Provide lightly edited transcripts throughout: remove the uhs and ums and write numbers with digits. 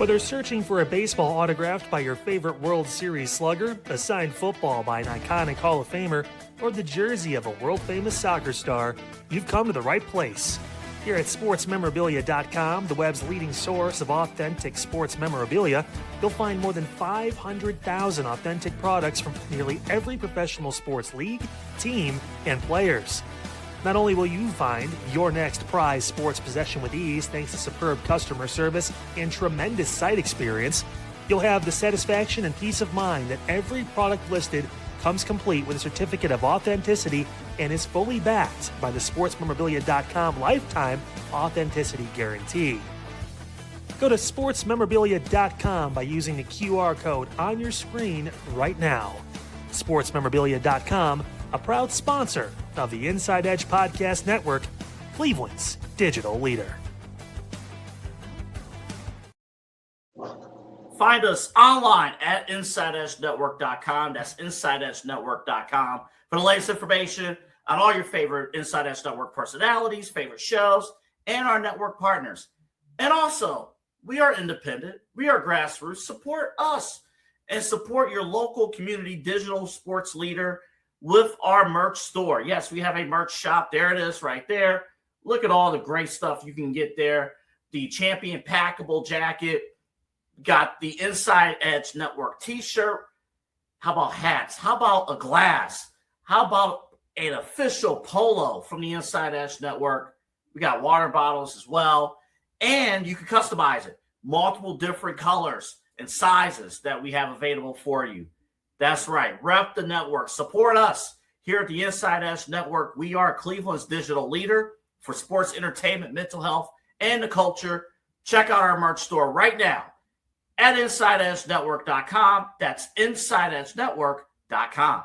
Whether searching for a baseball autographed by your favorite World Series slugger, a signed football by an iconic Hall of Famer, or the jersey of a world-famous soccer star, you've come to the right place. Here at sportsmemorabilia.com, the web's leading source of authentic sports memorabilia, you'll find more than 500,000 authentic products from nearly every professional sports league, team, and players. Not only will you find your next prized sports possession with ease thanks to superb customer service and tremendous site experience, you'll have the satisfaction and peace of mind that every product listed comes complete with a certificate of authenticity and is fully backed by the sportsmemorabilia.com lifetime authenticity guarantee. Go to sportsmemorabilia.com by using the QR code on your screen right now. Sportsmemorabilia.com, a proud sponsor of the Inside Edge Podcast Network, Cleveland's digital leader. Find us online at InsideEdgeNetwork.com. That's InsideEdgeNetwork.com for the latest information on all your favorite Inside Edge Network personalities, favorite shows, and our network partners. And also, we are independent. We are grassroots. Support us and support your local community digital sports leader with our merch store. Yes, we have a merch shop. There it is right there. Look at all the great stuff you can get there. The Champion Packable jacket. Got the Inside Edge Network t-shirt. How about hats? How about a glass? How about an official polo from the Inside Edge Network? We got water bottles as well. And you can customize it. Multiple different colors and sizes that we have available for you. That's right. Rep the network. Support us here at the Inside Edge Network. We are Cleveland's digital leader for sports, entertainment, mental health, and the culture. Check out our merch store right now at InsideEdgeNetwork.com. That's InsideEdgeNetwork.com.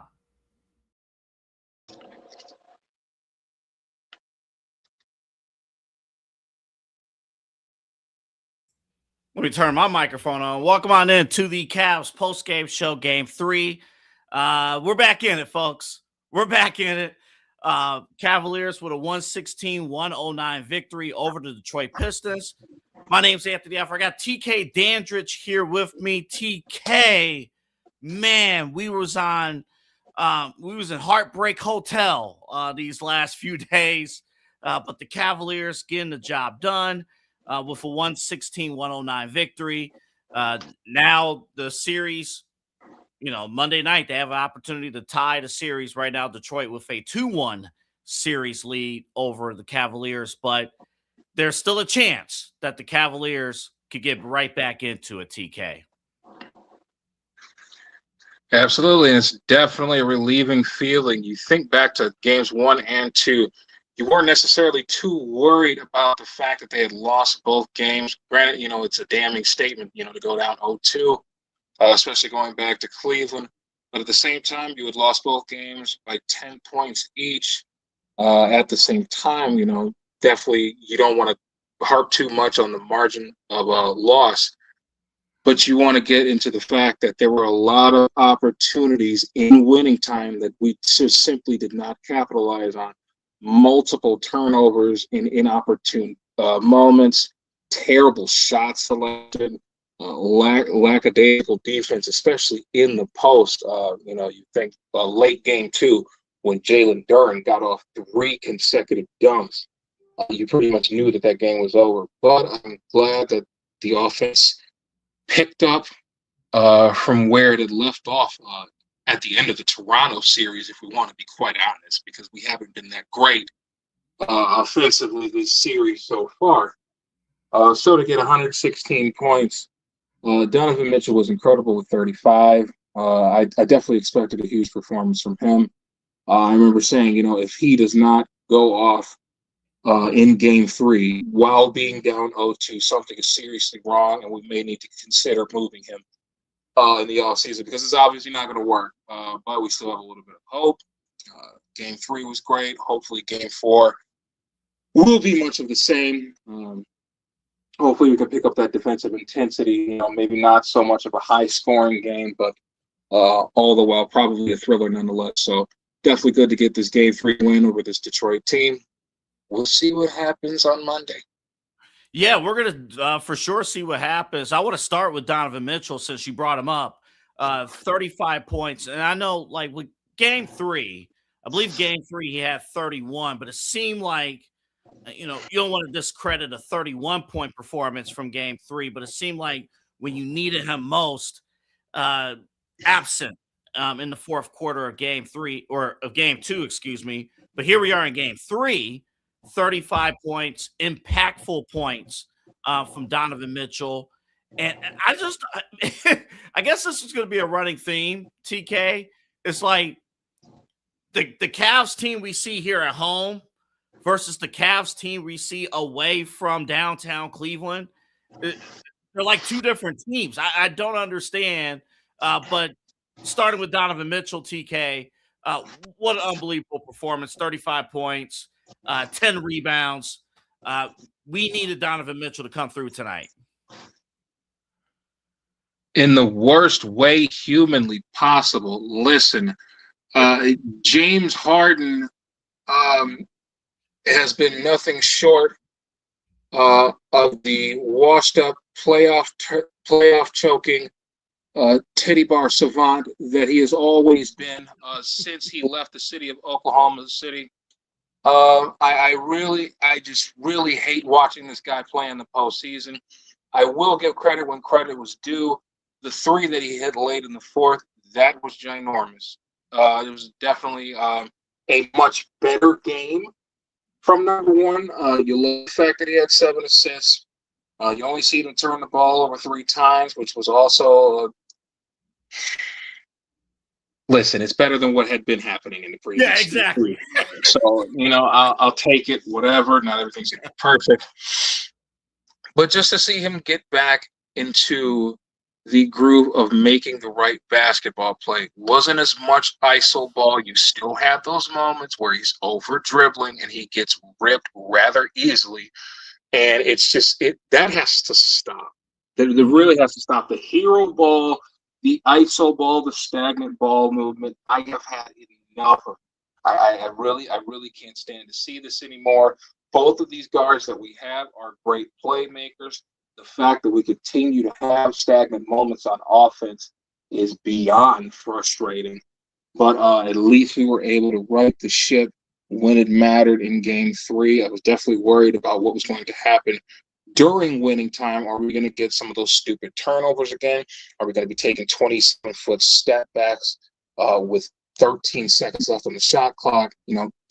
Let me turn my microphone on. Welcome on in to the Cavs post-game show, Game 3. We're back in it, folks. We're back in it. Cavaliers with a 116-109 victory over the Detroit Pistons. My name's Anthony Alford. I got TK Dandridge here with me. TK, man, we was in Heartbreak Hotel these last few days, but the Cavaliers getting the job done with a 116-109 victory. Now the series, Monday night, they have an opportunity to tie the series right now, Detroit, with a 2-1 series lead over the Cavaliers, but there's still a chance that the Cavaliers could get right back into it, TK. Absolutely, and it's definitely a relieving feeling. You think back to games 1 and 2, you weren't necessarily too worried about the fact that they had lost both games. Granted, it's a damning statement, to go down 0-2, especially going back to Cleveland. But at the same time, you had lost both games by 10 points each. At the same time, definitely you don't want to harp too much on the margin of a loss. But you want to get into the fact that there were a lot of opportunities in winning time that we just simply did not capitalize on. Multiple turnovers in inopportune moments, terrible shots selected, lackadaisical defense, especially in the post. You think late game 2 when Jalen Duren got off 3 consecutive dunks, you pretty much knew that game was over. But I'm glad that the offense picked up from where it had left off at the end of the Toronto series, if we want to be quite honest, because we haven't been that great offensively this series so far. So to get 116 points, Donovan Mitchell was incredible with 35. I definitely expected a huge performance from him. I remember saying, if he does not go off in Game 3 while being down 0-2, something is seriously wrong, and we may need to consider moving him in the offseason because it's obviously not going to work. But we still have a little bit of hope. Game 3 was great. Hopefully Game 4 will be much of the same. Hopefully we can pick up that defensive intensity, maybe not so much of a high-scoring game, but all the while probably a thriller nonetheless. So definitely good to get this Game 3 win over this Detroit team. We'll see what happens on Monday. Yeah, we're going to for sure see what happens. I want to start with Donovan Mitchell since you brought him up. 35 points. And I know, like, with game 3, I believe game 3 he had 31, but it seemed like, you don't want to discredit a 31-point performance from game 3, but it seemed like when you needed him most, absent in the fourth quarter of game 3 or of game 2, excuse me. But here we are in game 3, 35 points, impactful points from Donovan Mitchell. And I guess this is going to be a running theme, TK. It's like the Cavs team we see here at home versus the Cavs team we see away from downtown Cleveland. They're like two different teams. I don't understand. But starting with Donovan Mitchell, TK, what an unbelievable performance. 35 points, 10 rebounds. We needed Donovan Mitchell to come through tonight. In the worst way humanly possible. Listen, James Harden has been nothing short of the washed-up playoff choking titty bar savant that he has always been since he left the city of Oklahoma City. I just really hate watching this guy play in the postseason. I will give credit when credit was due. The 3 that he hit late in the fourth, that was ginormous. It was definitely a much better game from number 1. You look at the fact that he had 7 assists. You only see him turn the ball over 3 times, which was also listen, it's better than what had been happening in the previous. Yeah, exactly. So, I'll take it, whatever. Not everything's going to be perfect. But just to see him get back into the groove of making the right basketball play, wasn't as much ISO ball. You still have those moments where he's over dribbling and he gets ripped rather easily. And it's just that has to stop. That really has to stop. The hero ball, the ISO ball, the stagnant ball movement, I have had enough of. I really can't stand to see this anymore. Both of these guards that we have are great playmakers. The fact that we continue to have stagnant moments on offense is beyond frustrating. But at least we were able to right the ship when it mattered in game 3. I was definitely worried about what was going to happen during winning time. Are we going to get some of those stupid turnovers again? Are we going to be taking 27-foot step backs with 13 seconds left on the shot clock?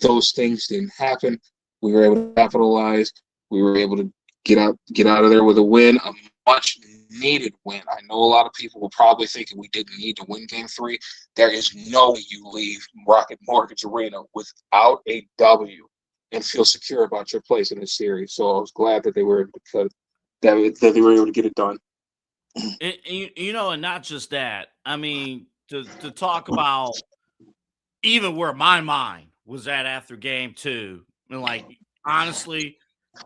Those things didn't happen. We were able to capitalize. We were able to get out of there with a win, a much needed win. I know a lot of people will probably think we didn't need to win game 3. There is no way you leave Rocket Mortgage Arena without a W and feel secure about your place in this series. So I was glad that they were able to that they were able to get it done. And not just that. I mean, to talk about even where my mind was at after game 2, and like honestly,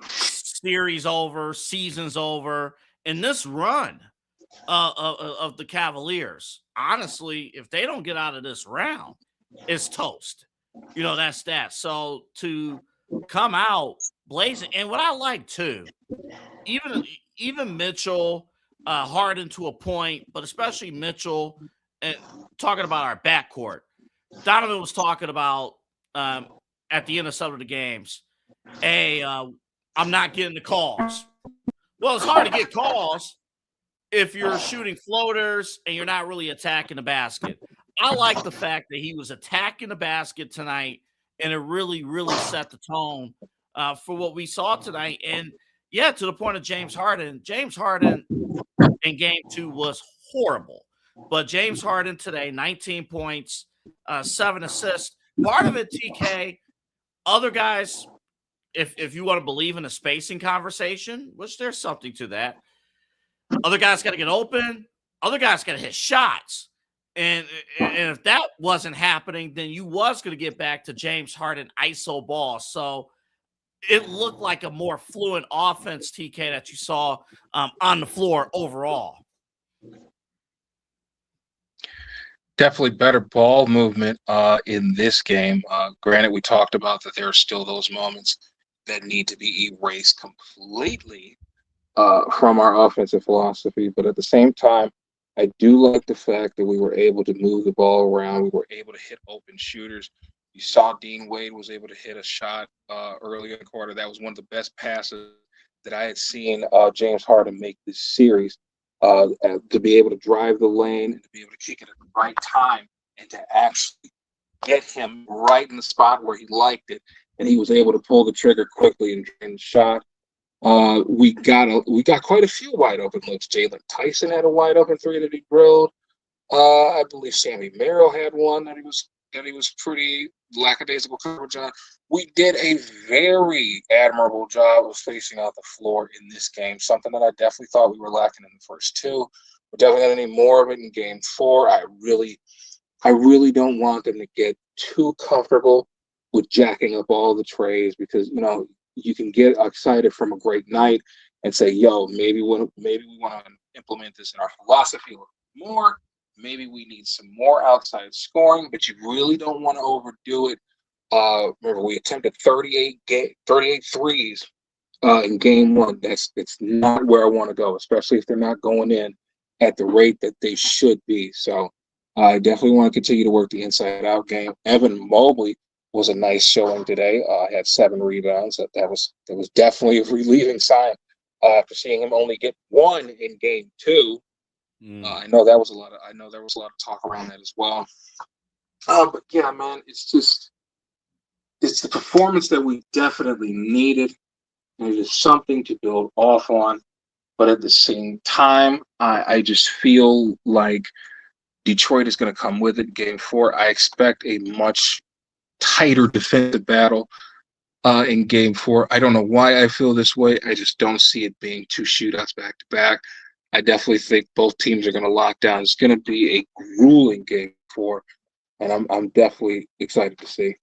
series over, season's over, and this run of the Cavaliers, honestly, if they don't get out of this round, it's toast. That's that. So to come out blazing, and what I like too, even Mitchell, Harden to a point, but especially Mitchell, and talking about our backcourt. Donovan was talking about at the end of some of the games, hey, I'm not getting the calls. Well, it's hard to get calls if you're shooting floaters and you're not really attacking the basket. I like the fact that he was attacking the basket tonight, and it really, really set the tone for what we saw tonight. And, yeah, to the point of James Harden. James Harden in game 2 was horrible. But James Harden today, 19 points, 7 assists. Part of it, TK, other guys – if you want to believe in a spacing conversation, which there's something to that, other guys got to get open. Other guys got to hit shots. And if that wasn't happening, then you was going to get back to James Harden ISO ball. So it looked like a more fluent offense, TK, that you saw on the floor overall. Definitely better ball movement in this game. Granted, we talked about that there are still those moments that need to be erased completely from our offensive philosophy. But at the same time, I do like the fact that we were able to move the ball around. We were able to hit open shooters. You saw Dean Wade was able to hit a shot earlier in the quarter. That was one of the best passes that I had seen James Harden make this series. To be able to drive the lane and to be able to kick it at the right time and to actually get him right in the spot where he liked it, and he was able to pull the trigger quickly and shot. We got quite a few wide open looks. Jalen Tyson had a wide open three that he drilled. I believe Sammy Merrill had one that he was pretty lackadaisical coverage on. We did a very admirable job of spacing out the floor in this game, something that I definitely thought we were lacking in the first two. We're definitely going to need more of it in game 4. I really don't want them to get too comfortable with jacking up all the trays because, you can get excited from a great night and say, yo, maybe we want to implement this in our philosophy a little more. Maybe we need some more outside scoring, but you really don't want to overdo it. Remember, we attempted 38 threes in game 1. It's not where I want to go, especially if they're not going in at the rate that they should be. So I definitely want to continue to work the inside-out game. Evan Mobley was a nice showing today. Had 7 rebounds. That was definitely a relieving sign after seeing him only get 1 in game 2. I know there was a lot of talk around that as well. But yeah, man, it's the performance that we definitely needed. And it is something to build off on. But at the same time, I just feel like Detroit is going to come with it. Game 4, I expect a much tighter defensive battle in game 4. I don't know why I feel this way. I just don't see it being 2 shootouts back to back. I definitely think both teams are going to lock down. It's going to be a grueling game 4, and I'm definitely excited to see.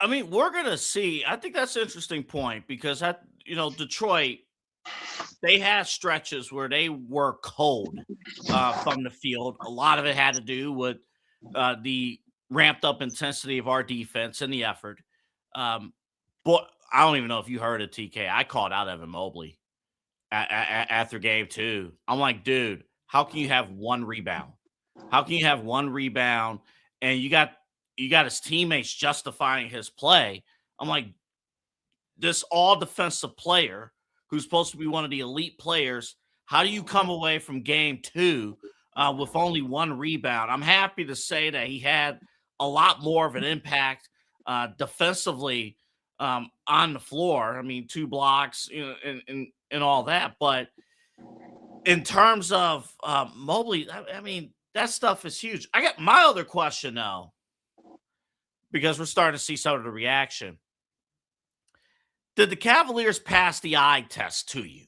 I mean, we're going to see. I think that's an interesting point because Detroit, they had stretches where they were cold from the field. A lot of it had to do with the ramped up intensity of our defense and the effort. But I don't even know if you heard it, TK. I called out Evan Mobley after game 2. I'm like, dude, how can you have 1 rebound? How can you have 1 rebound and you got his teammates justifying his play? I'm like, this all defensive player who's supposed to be one of the elite players, how do you come away from game 2 with only 1 rebound? I'm happy to say that he had a lot more of an impact defensively on the floor. I mean, 2 blocks, and all that. But in terms of Mobley, I mean, that stuff is huge. I got my other question now, because we're starting to see some of the reaction. Did the Cavaliers pass the eye test to you?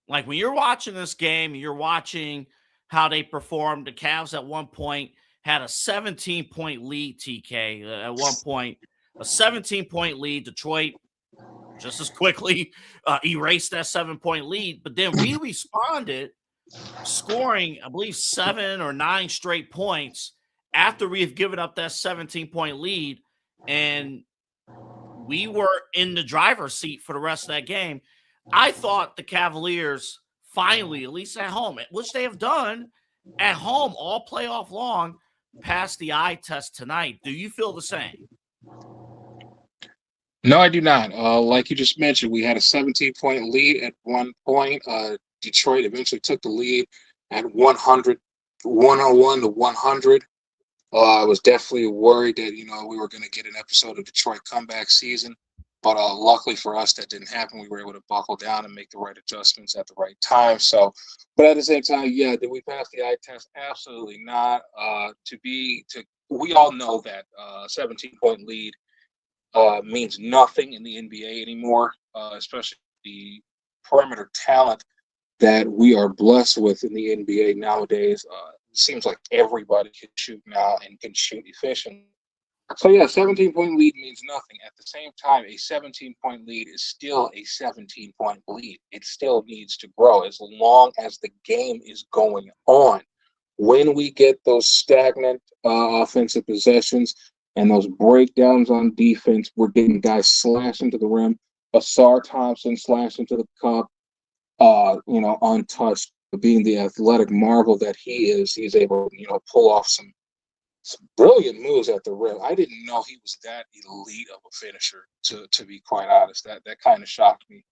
Like when you're watching this game, you're watching how they performed. The Cavs at one point had a 17-point lead, TK. At one point, a 17-point lead. Detroit just as quickly erased that 7-point lead. But then we responded, scoring, I believe, 7 or 9 straight points after we've given up that 17-point lead. And we were in the driver's seat for the rest of that game. I thought the Cavaliers finally, at least at home, which they have done at home all playoff long, passed the eye test tonight. Do you feel the same? No, I do not. Like you just mentioned, we had a 17-point lead at one point. Detroit eventually took the lead at 101 to 100. I was definitely worried that, we were going to get an episode of Detroit comeback season. But luckily for us, that didn't happen. We were able to buckle down and make the right adjustments at the right time. So, but at the same time, yeah, did we pass the eye test? Absolutely not. We all know that 17-point lead means nothing in the NBA anymore, especially the perimeter talent that we are blessed with in the NBA nowadays. It seems like everybody can shoot now and can shoot efficiently. So, yeah, 17-point lead means nothing. At the same time, a 17-point lead is still a 17-point lead. It still needs to grow as long as the game is going on. When we get those stagnant offensive possessions and those breakdowns on defense, we're getting guys slash into the rim. Asar Thompson slashed into the cup, untouched. Being the athletic marvel that he is, he's able to, pull off some brilliant moves at the rim. I didn't know he was that elite of a finisher, to be quite honest. That kind of shocked me.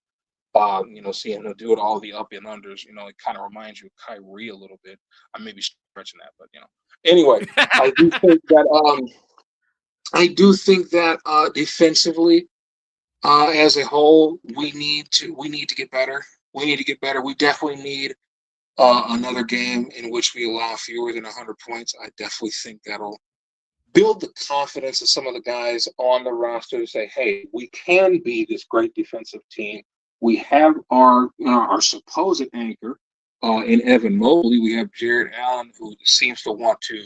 Seeing him do it all the up and unders, it kind of reminds you of Kyrie a little bit. I may be stretching that, but Anyway, I do think that defensively, as a whole, we need to get better. We need to get better. We definitely need another game in which we allow fewer than 100 points. I definitely think that'll build the confidence of some of the guys on the roster to say, hey, we can be this great defensive team. We have our supposed anchor in Evan Mobley. We have Jared Allen, who seems to want to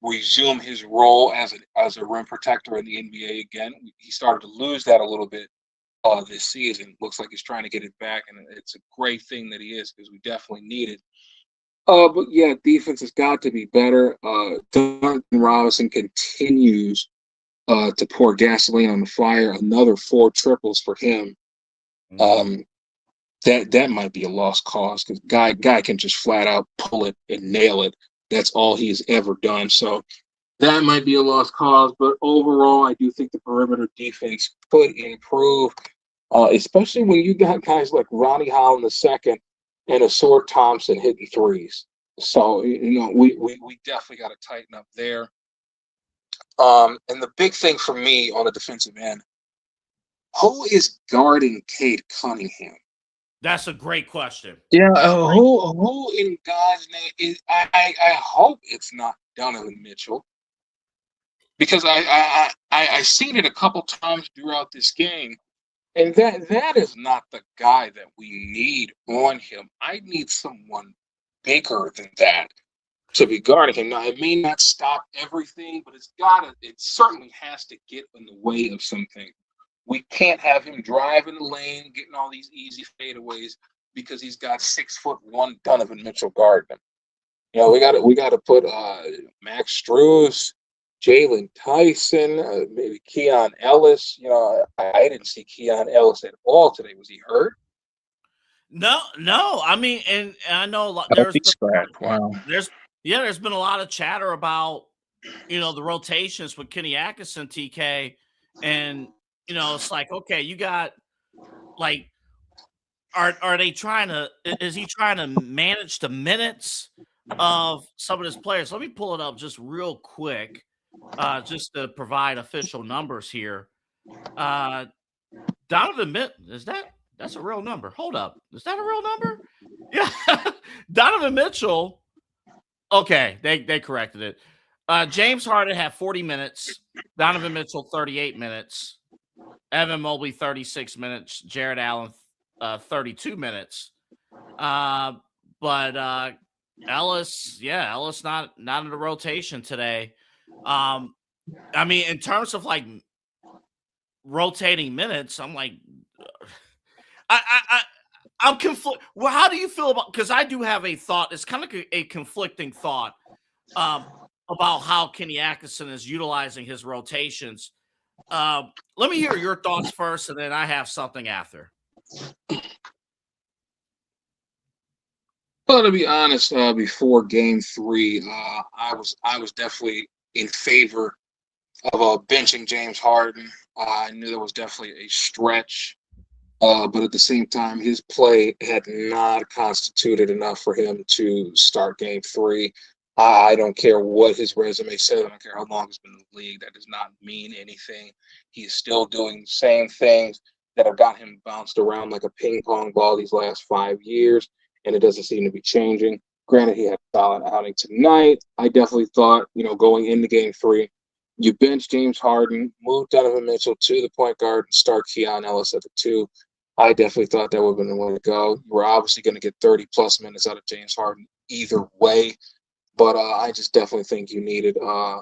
resume his role as a rim protector in the NBA again. He started to lose that a little bit this season. Looks like he's trying to get it back, and it's a great thing that he is because we definitely need it. But yeah, defense has got to be better. Duncan Robinson continues to pour gasoline on the fire. Another 4 triples for him. That might be a lost cause because guy can just flat out pull it and nail it. That's all he's ever done. So that might be a lost cause. But overall, I do think the perimeter defense could improve, especially when you got guys like Ronnie Holland II and Asar Thompson hitting threes. So we definitely got to tighten up there. And the big thing for me on the defensive end, who is guarding Cade Cunningham? That's a great question. Yeah, who in God's name is? I hope it's not Donovan Mitchell, because I seen it a couple times throughout this game, and that is not the guy that we need on him. I need someone bigger than that to be guarding him. Now, it may not stop everything, but it certainly has to get in the way of something. We can't have him driving the lane, getting all these easy fadeaways because he's got 6'1" Donovan Mitchell guarding him. We got to put Max Strus, Jalen Tyson, maybe Keon Ellis. I didn't see Keon Ellis at all today. Was he hurt? No. I mean, and I know a lot. Wow. There's been a lot of chatter about the rotations with Kenny Atkinson, TK, and it's like, okay, you got like, are they trying to? Is he trying to manage the minutes of some of his players? Let me pull it up just real quick, just to provide official numbers here. Donovan that's a real number. Hold up. Is that a real number? Yeah. Donovan Mitchell. Okay. They corrected it. James Harden had 40 minutes. Donovan Mitchell, 38 minutes. Evan Mobley, 36 minutes. Jared Allen, 32 minutes. But Ellis not in the rotation today. I mean, in terms of like rotating minutes, I'm like, I'm conflicted. Well, how do you feel about? Because I do have a thought. It's kind of a conflicting thought about how Kenny Atkinson is utilizing his rotations. Let me hear your thoughts first, and then I have something after. Well, to be honest, before Game 3, I was definitely in favor of benching James Harden. I knew there was definitely a stretch. But at the same time, his play had not constituted enough for him to start Game 3. I don't care what his resume says. I don't care how long he's been in the league. That does not mean anything. He is still doing the same things that have got him bounced around like a ping pong ball these last 5 years, and it doesn't seem to be changing. Granted, he had a solid outing tonight. I definitely thought, going into Game 3, you bench James Harden, move Donovan Mitchell to the point guard, and start Keon Ellis at the 2. I definitely thought that would have been the way to go. You were obviously going to get 30-plus minutes out of James Harden either way, but I just definitely think you needed a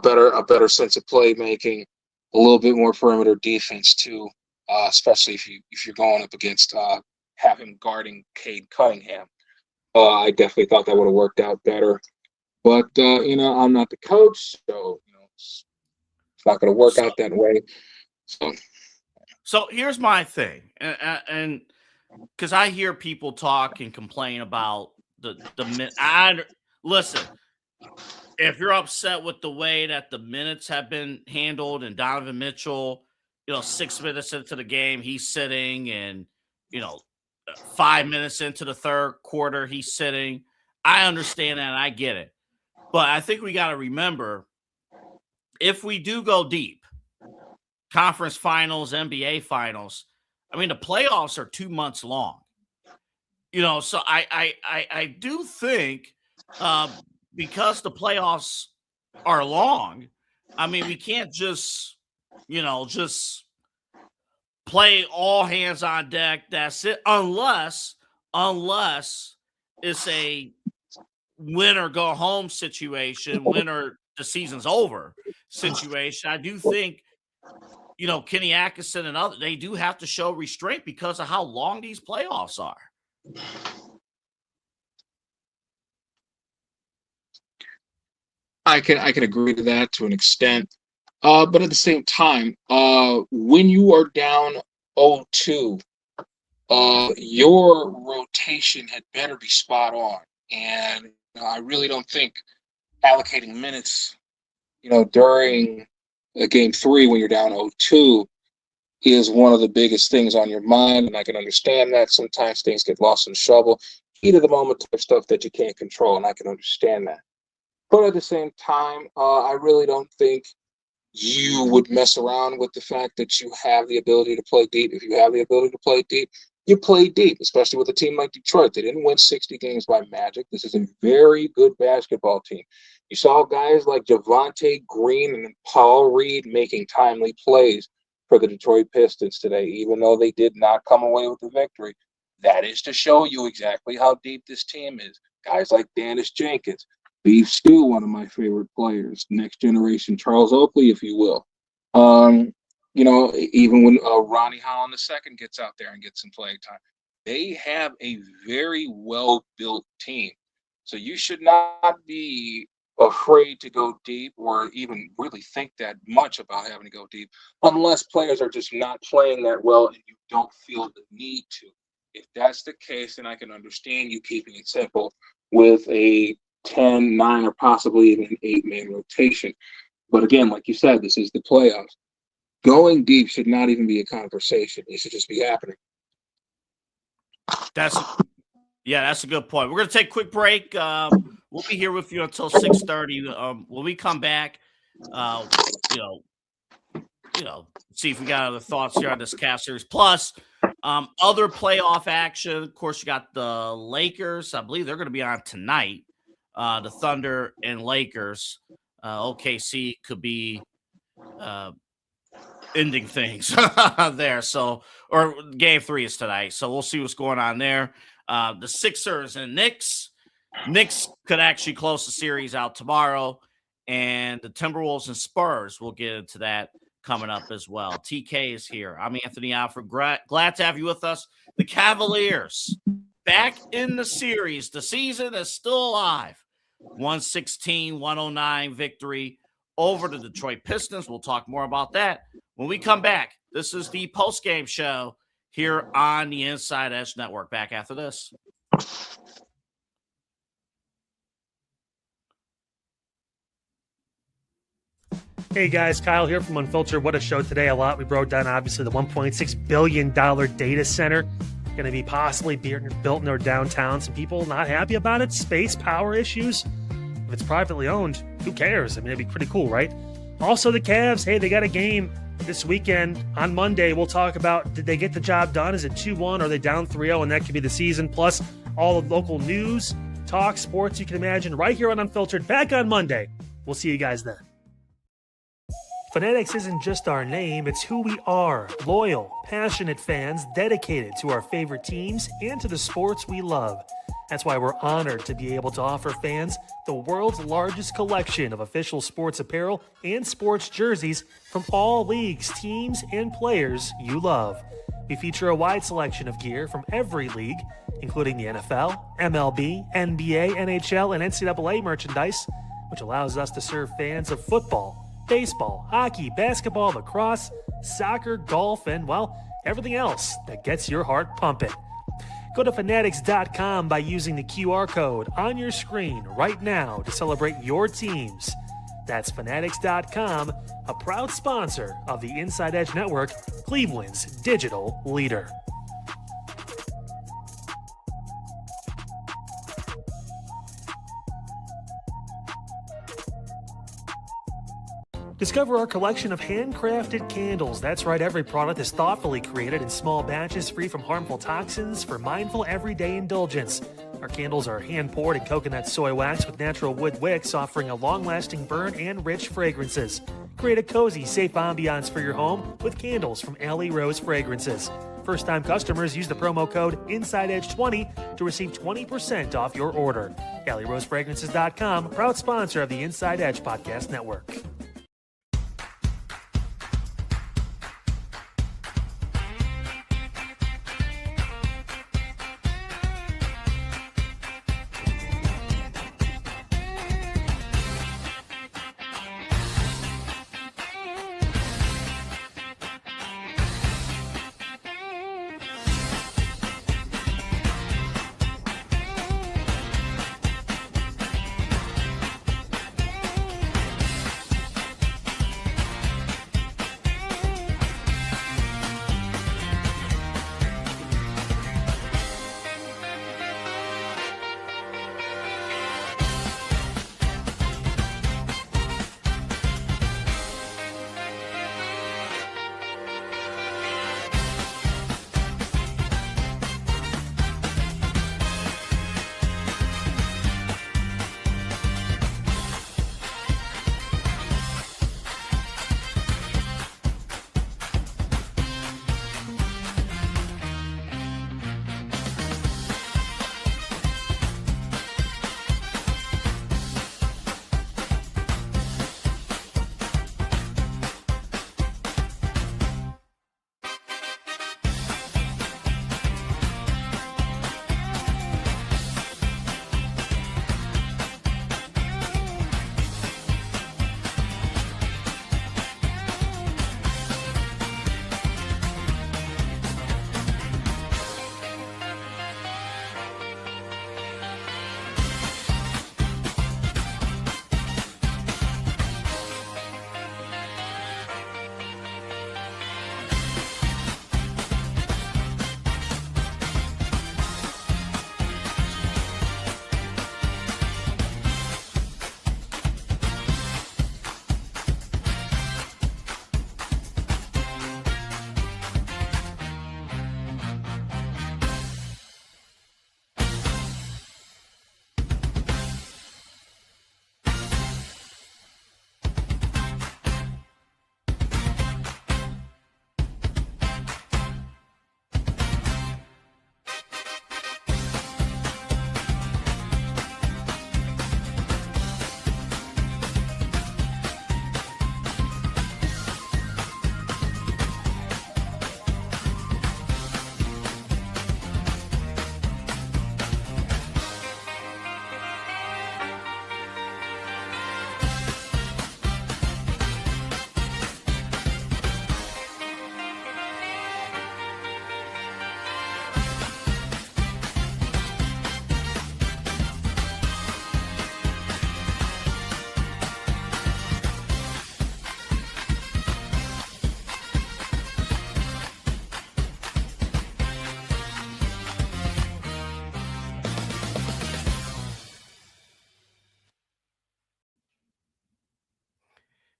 better sense of playmaking, a little bit more perimeter defense too, especially if you're going up against have him guarding Cade Cunningham. I definitely thought that would have worked out better, but I'm not the coach, so it's not going to work out that way. So. So here's my thing, and because I hear people talk and complain about listen. If you're upset with the way that the minutes have been handled and Donovan Mitchell, 6 minutes into the game, he's sitting, and 5 minutes into the third quarter, he's sitting. I understand that and I get it. But I think we got to remember, if we do go deep, conference finals, NBA finals, I mean, the playoffs are 2 months long. So I do think because the playoffs are long, I mean, we can't just play all hands on deck. That's it. Unless it's a win or go home situation, win or the season's over situation. I do think, Kenny Atkinson and others, they do have to show restraint because of how long these playoffs are. I can agree to that to an extent. But at the same time, when you are down 0-2, your rotation had better be spot on. And I really don't think allocating minutes, during a game 3 when you're down 0-2 is one of the biggest things on your mind. And I can understand that. Sometimes things get lost in the shuffle. Heat of the moment type stuff that you can't control, and I can understand that. But at the same time, I really don't think you would mess around with the fact that you have the ability to play deep. If you have the ability to play deep, you play deep, especially with a team like Detroit. They didn't win 60 games by magic. This is a very good basketball team. You saw guys like Javonte Green and Paul Reed making timely plays for the Detroit Pistons today, even though they did not come away with the victory. That is to show you exactly how deep this team is. Guys like Dennis Jenkins, Beef Stew, one of my favorite players, next generation Charles Oakley, if you will. Even when Ronnie Holland II gets out there and gets some playing time, they have a very well-built team. So you should not be afraid to go deep or even really think that much about having to go deep unless players are just not playing that well and you don't feel the need to. If that's the case, then I can understand you keeping it simple with a 10, 9, or possibly even an 8-man rotation. But again, like you said, this is the playoffs. Going deep should not even be a conversation. It should just be happening. That's a good point. We're going to take a quick break. We'll be here with you until 6:30. When we come back, see if we got other thoughts here on this Cavs series. Plus, other playoff action. Of course, you got the Lakers. I believe they're going to be on tonight. The Thunder and Lakers. OKC could be ending things there. So, or game 3 is tonight. So we'll see what's going on there. The Sixers and Knicks. Knicks could actually close the series out tomorrow. And the Timberwolves and Spurs, we'll get into that coming up as well. TK is here. I'm Anthony Alford. Glad to have you with us. The Cavaliers back in the series. The season is still alive. 116-109 victory over the Detroit Pistons. We'll talk more about that when we come back. This is the postgame show here on the Inside Edge Network. Back after this. Hey guys, Kyle here from Unfiltered. What a show today. A lot. We broke down, obviously, the $1.6 billion data center going to be possibly built in our downtown. Some people not happy about it. Space, power issues. If it's privately owned, who cares? I mean, it'd be pretty cool, right? Also, the Cavs, hey, they got a game this weekend. On Monday, we'll talk about, did they get the job done? Is it 2-1? Are they down 3-0? And that could be the season. Plus, all the local news, talk, sports you can imagine right here on Unfiltered. Back on Monday. We'll see you guys then. Fanatics isn't just our name, it's who we are. Loyal, passionate fans dedicated to our favorite teams and to the sports we love. That's why we're honored to be able to offer fans the world's largest collection of official sports apparel and sports jerseys from all leagues, teams, and players you love. We feature a wide selection of gear from every league, including the NFL, MLB, NBA, NHL, and NCAA merchandise, which allows us to serve fans of football, baseball, hockey, basketball, lacrosse, soccer, golf, and, well, everything else that gets your heart pumping. Go to fanatics.com by using the QR code on your screen right now to celebrate your teams. That's fanatics.com, a proud sponsor of the Inside Edge Network, Cleveland's digital leader. Discover our collection of handcrafted candles. That's right, every product is thoughtfully created in small batches free from harmful toxins for mindful everyday indulgence. Our candles are hand-poured in coconut soy wax with natural wood wicks, offering a long-lasting burn and rich fragrances. Create a cozy, safe ambiance for your home with candles from Alley Rose Fragrances. First-time customers use the promo code InsideEdge20 to receive 20% off your order. AlleyRoseFragrances.com, proud sponsor of the Inside Edge Podcast Network.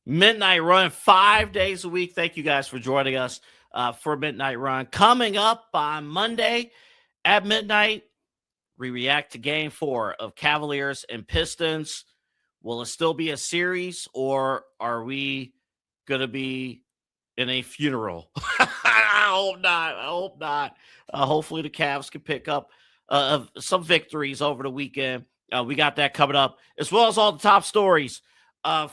Midnight Run, 5 days a week. Thank you guys for joining us for Midnight Run. Coming up on Monday at midnight, we react to Game 4 of Cavaliers and Pistons. Will it still be a series, or are we going to be in a funeral? I hope not. I hope not. Hopefully the Cavs can pick up some victories over the weekend. We got that coming up, as well as all the top stories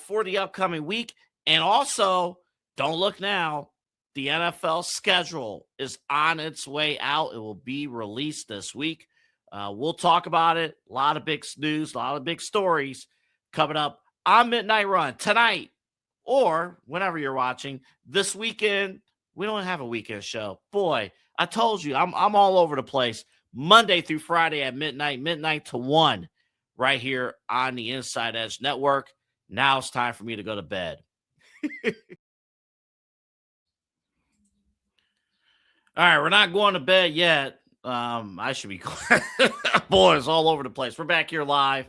for the upcoming week. And also, don't look now, the NFL schedule is on its way out. It will be released this week. We'll talk about it. A lot of big news, a lot of big stories coming up on Midnight Run tonight or whenever you're watching this weekend. We don't have a weekend show. Boy, I told you, I'm all over the place. Monday through Friday at midnight to 1, right here on the Inside Edge Network. Now it's time for me to go to bed. All right, we're not going to bed yet. I should be boys all over the place. We're back here live.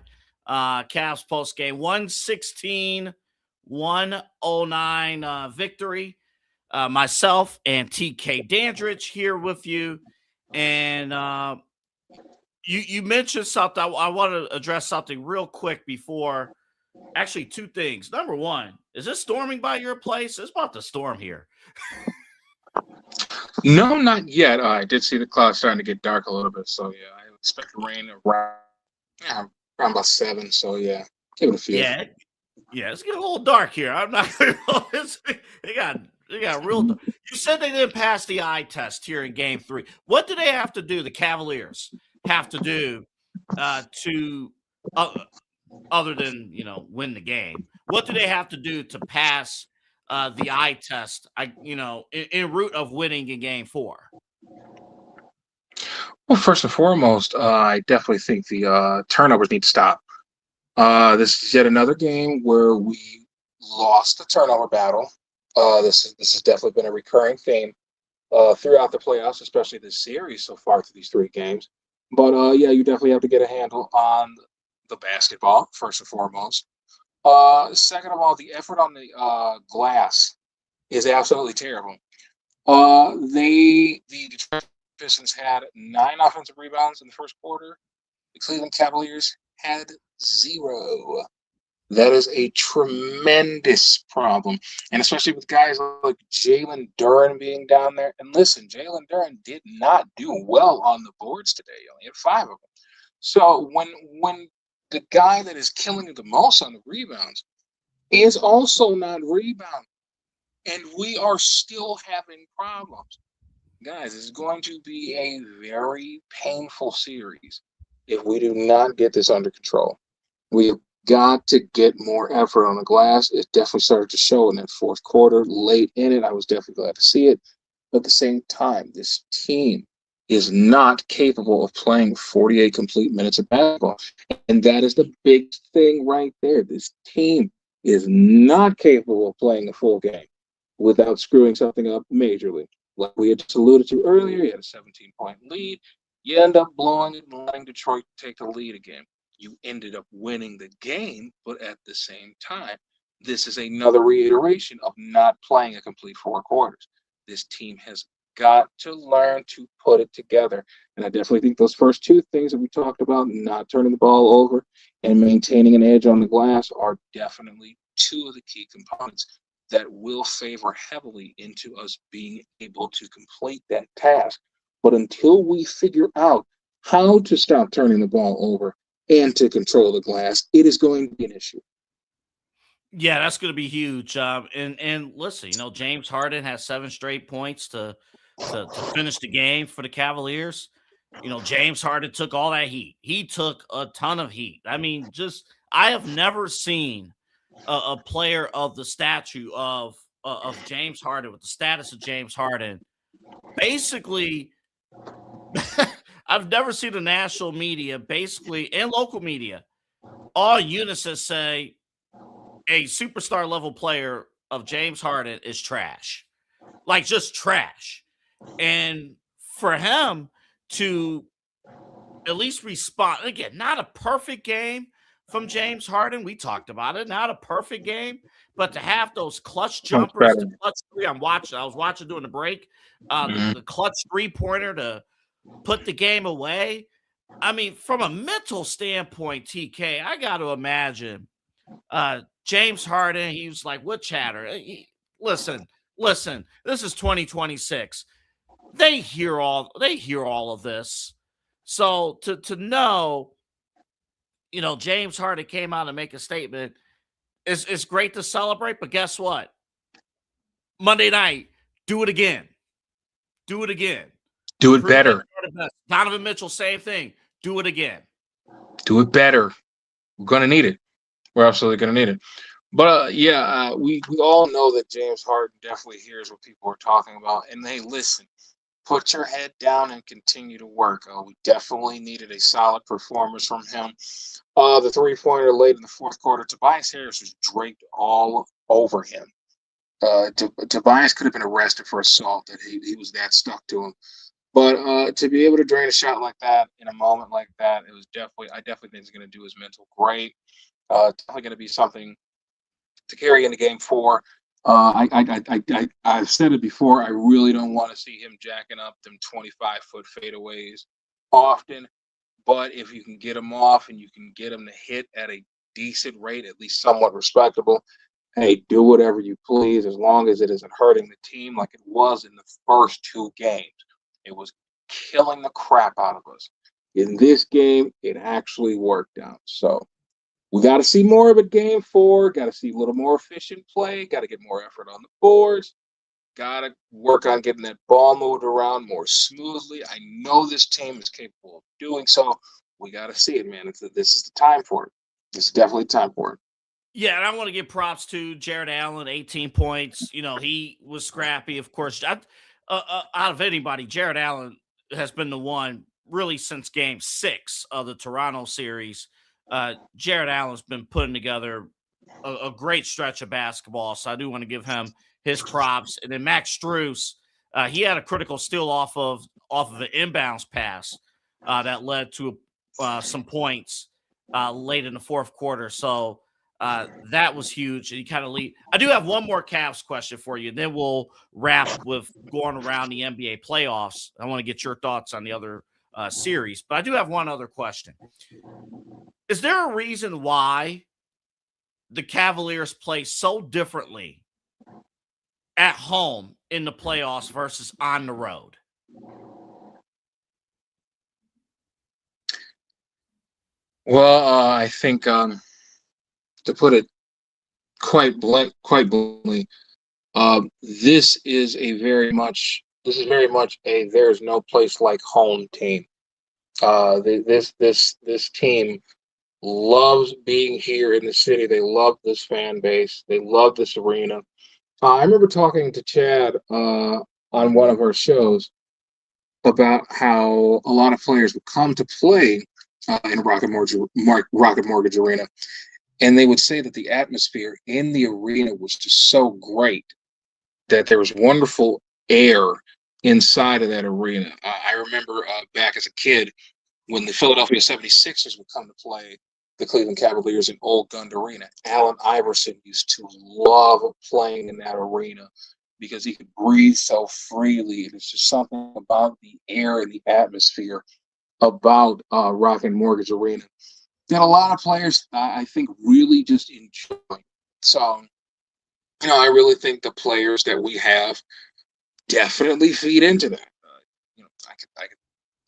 Cavs postgame 116-109 victory. Myself and TK Dandridge here with you. And you mentioned something. I want to address something real quick before. Actually, two things. Number one, is it storming by your place? It's about to storm here. No, not yet. I did see the clouds starting to get dark a little bit, so yeah, I expect rain around about 7. So yeah, give it a few. Yeah, it's getting a little dark here. I'm not. They got real. You said they didn't pass the eye test here in Game 3. What do they have to do? The Cavaliers have to do to other than win the game. What do they have to do to pass the eye test? In route of winning in Game 4. Well, first and foremost, I definitely think the turnovers need to stop. This is yet another game where we lost the turnover battle. This has definitely been a recurring theme throughout the playoffs, especially this series so far through these 3 games. But yeah, you definitely have to get a handle on the basketball first and foremost. Second of all, the effort on the glass is absolutely terrible. The Detroit Pistons had 9 offensive rebounds in the first quarter. The Cleveland Cavaliers had 0. That is a tremendous problem, and especially with guys like Jalen Duren being down there. And listen, Jalen Duren did not do well on the boards today. He only had 5 of them. So when the guy that is killing it the most on the rebounds is also not rebounding, and we are still having problems. Guys, it's going to be a very painful series if we do not get this under control. We've got to get more effort on the glass. It definitely started to show in that fourth quarter, late in it. I was definitely glad to see it. But at the same time, this team is not capable of playing 48 complete minutes of basketball. And that is the big thing right there. This team is not capable of playing a full game without screwing something up majorly. Like we had just alluded to earlier, you had a 17-point lead. You end up blowing it and letting Detroit take the lead again. You ended up winning the game, but at the same time, this is another reiteration of not playing a complete 4 quarters. This team has got to learn to put it together. And I definitely think those first 2 things that we talked about, not turning the ball over and maintaining an edge on the glass, are definitely 2 of the key components that will favor heavily into us being able to complete that task. But until we figure out how to stop turning the ball over and to control the glass, it is going to be an issue. Yeah, that's going to be huge. And listen, James Harden has 7 straight points to finish the game for the Cavaliers. James Harden took all that heat. He took a ton of heat. I mean, I have never seen a player of the stature of James Harden, with the status of James Harden. Basically, I've never seen the national media, basically, and local media, all unison say a superstar level player of James Harden is trash. Like, just trash. And for him to at least respond, again, not a perfect game from James Harden. We talked about it. Not a perfect game, but to have those clutch jumpers, the clutch 3, I was watching during the break, the clutch 3-pointer to put the game away. I mean, from a mental standpoint, TK, I got to imagine James Harden, he was like, what chatter? Listen, this is 2026. They hear all of this. So to know, James Harden came out and make a statement, it's great to celebrate, but guess what? Monday night, do it again. Do it again. Do it better. Donovan Mitchell, same thing. Do it again. Do it better. We're going to need it. We're absolutely going to need it. But we all know that James Harden definitely hears what people are talking about. And hey, listen, put your head down and continue to work. We definitely needed a solid performance from him. The three-pointer late in the fourth quarter, Tobias Harris was draped all over him. Tobias could have been arrested for assault. That he was that stuck to him. But to be able to drain a shot like that in a moment like that, I definitely think it's going to do his mental great. Definitely going to be something to carry into game 4. I've said it before. I really don't want to see him jacking up them 25-foot fadeaways often. But if you can get him off and you can get him to hit at a decent rate, at least somewhat respectable, hey, do whatever you please as long as it isn't hurting the team like it was in the first 2 games. It was killing the crap out of us. In this game, it actually worked out. So we got to see more of it game 4. Got to see a little more efficient play. Got to get more effort on the boards. Got to work on getting that ball moved around more smoothly. I know this team is capable of doing so. We got to see it, man. This is the time for it. This is definitely time for it. Yeah, and I want to give props to Jared Allen, 18 points. He was scrappy, of course. Out of anybody, Jared Allen has been the one really since game 6 of the Toronto series. Jared Allen's been putting together a great stretch of basketball, so I do want to give him his props. And then Max Strus, he had a critical steal off of an inbounds pass that led to some points late in the fourth quarter. So that was huge. And he kind of lead. I do have one more Cavs question for you, and then we'll wrap with going around the NBA playoffs. I want to get your thoughts on the other series, but I do have one other question. Is there a reason why the Cavaliers play so differently at home in the playoffs versus on the road? Well, I think to put it quite bluntly, this is very much a there's no place like home team. This team loves being here in the city. They love this fan base. They love this arena. I remember talking to Chad on one of our shows about how a lot of players would come to play in Rocket Mortgage Arena, and they would say that the atmosphere in the arena was just so great that there was wonderful air inside of that arena. I remember back as a kid when the Philadelphia 76ers would come to play the Cleveland Cavaliers in Old Gund Arena. Allen Iverson used to love playing in that arena because he could breathe so freely. It's just something about the air and the atmosphere about Rocket Mortgage Arena that a lot of players, I think, really just enjoy. So, I really think the players that we have definitely feed into that. I could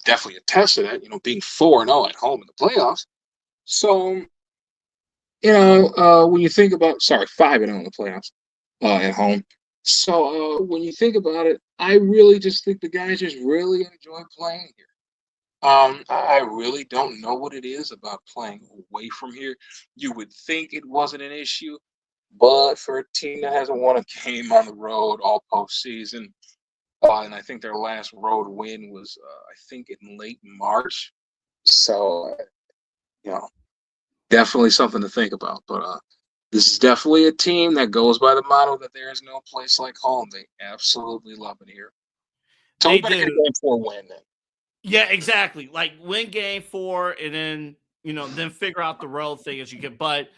definitely attest to that, being 4-0 at home in the playoffs. So, when you think about, 5-0 in the playoffs at home. So, when you think about it, I really just think the guys just really enjoy playing here. I really don't know what it is about playing away from here. You would think it wasn't an issue, but for a team that hasn't won a game on the road all postseason, and I think their last road win was, I think, in late March. So, definitely something to think about. But this is definitely a team that goes by the motto that there is no place like home. They absolutely love it here. So we better get a game 4 win then. Yeah, exactly. Like win game 4 and then, then figure out the road thing as you get. But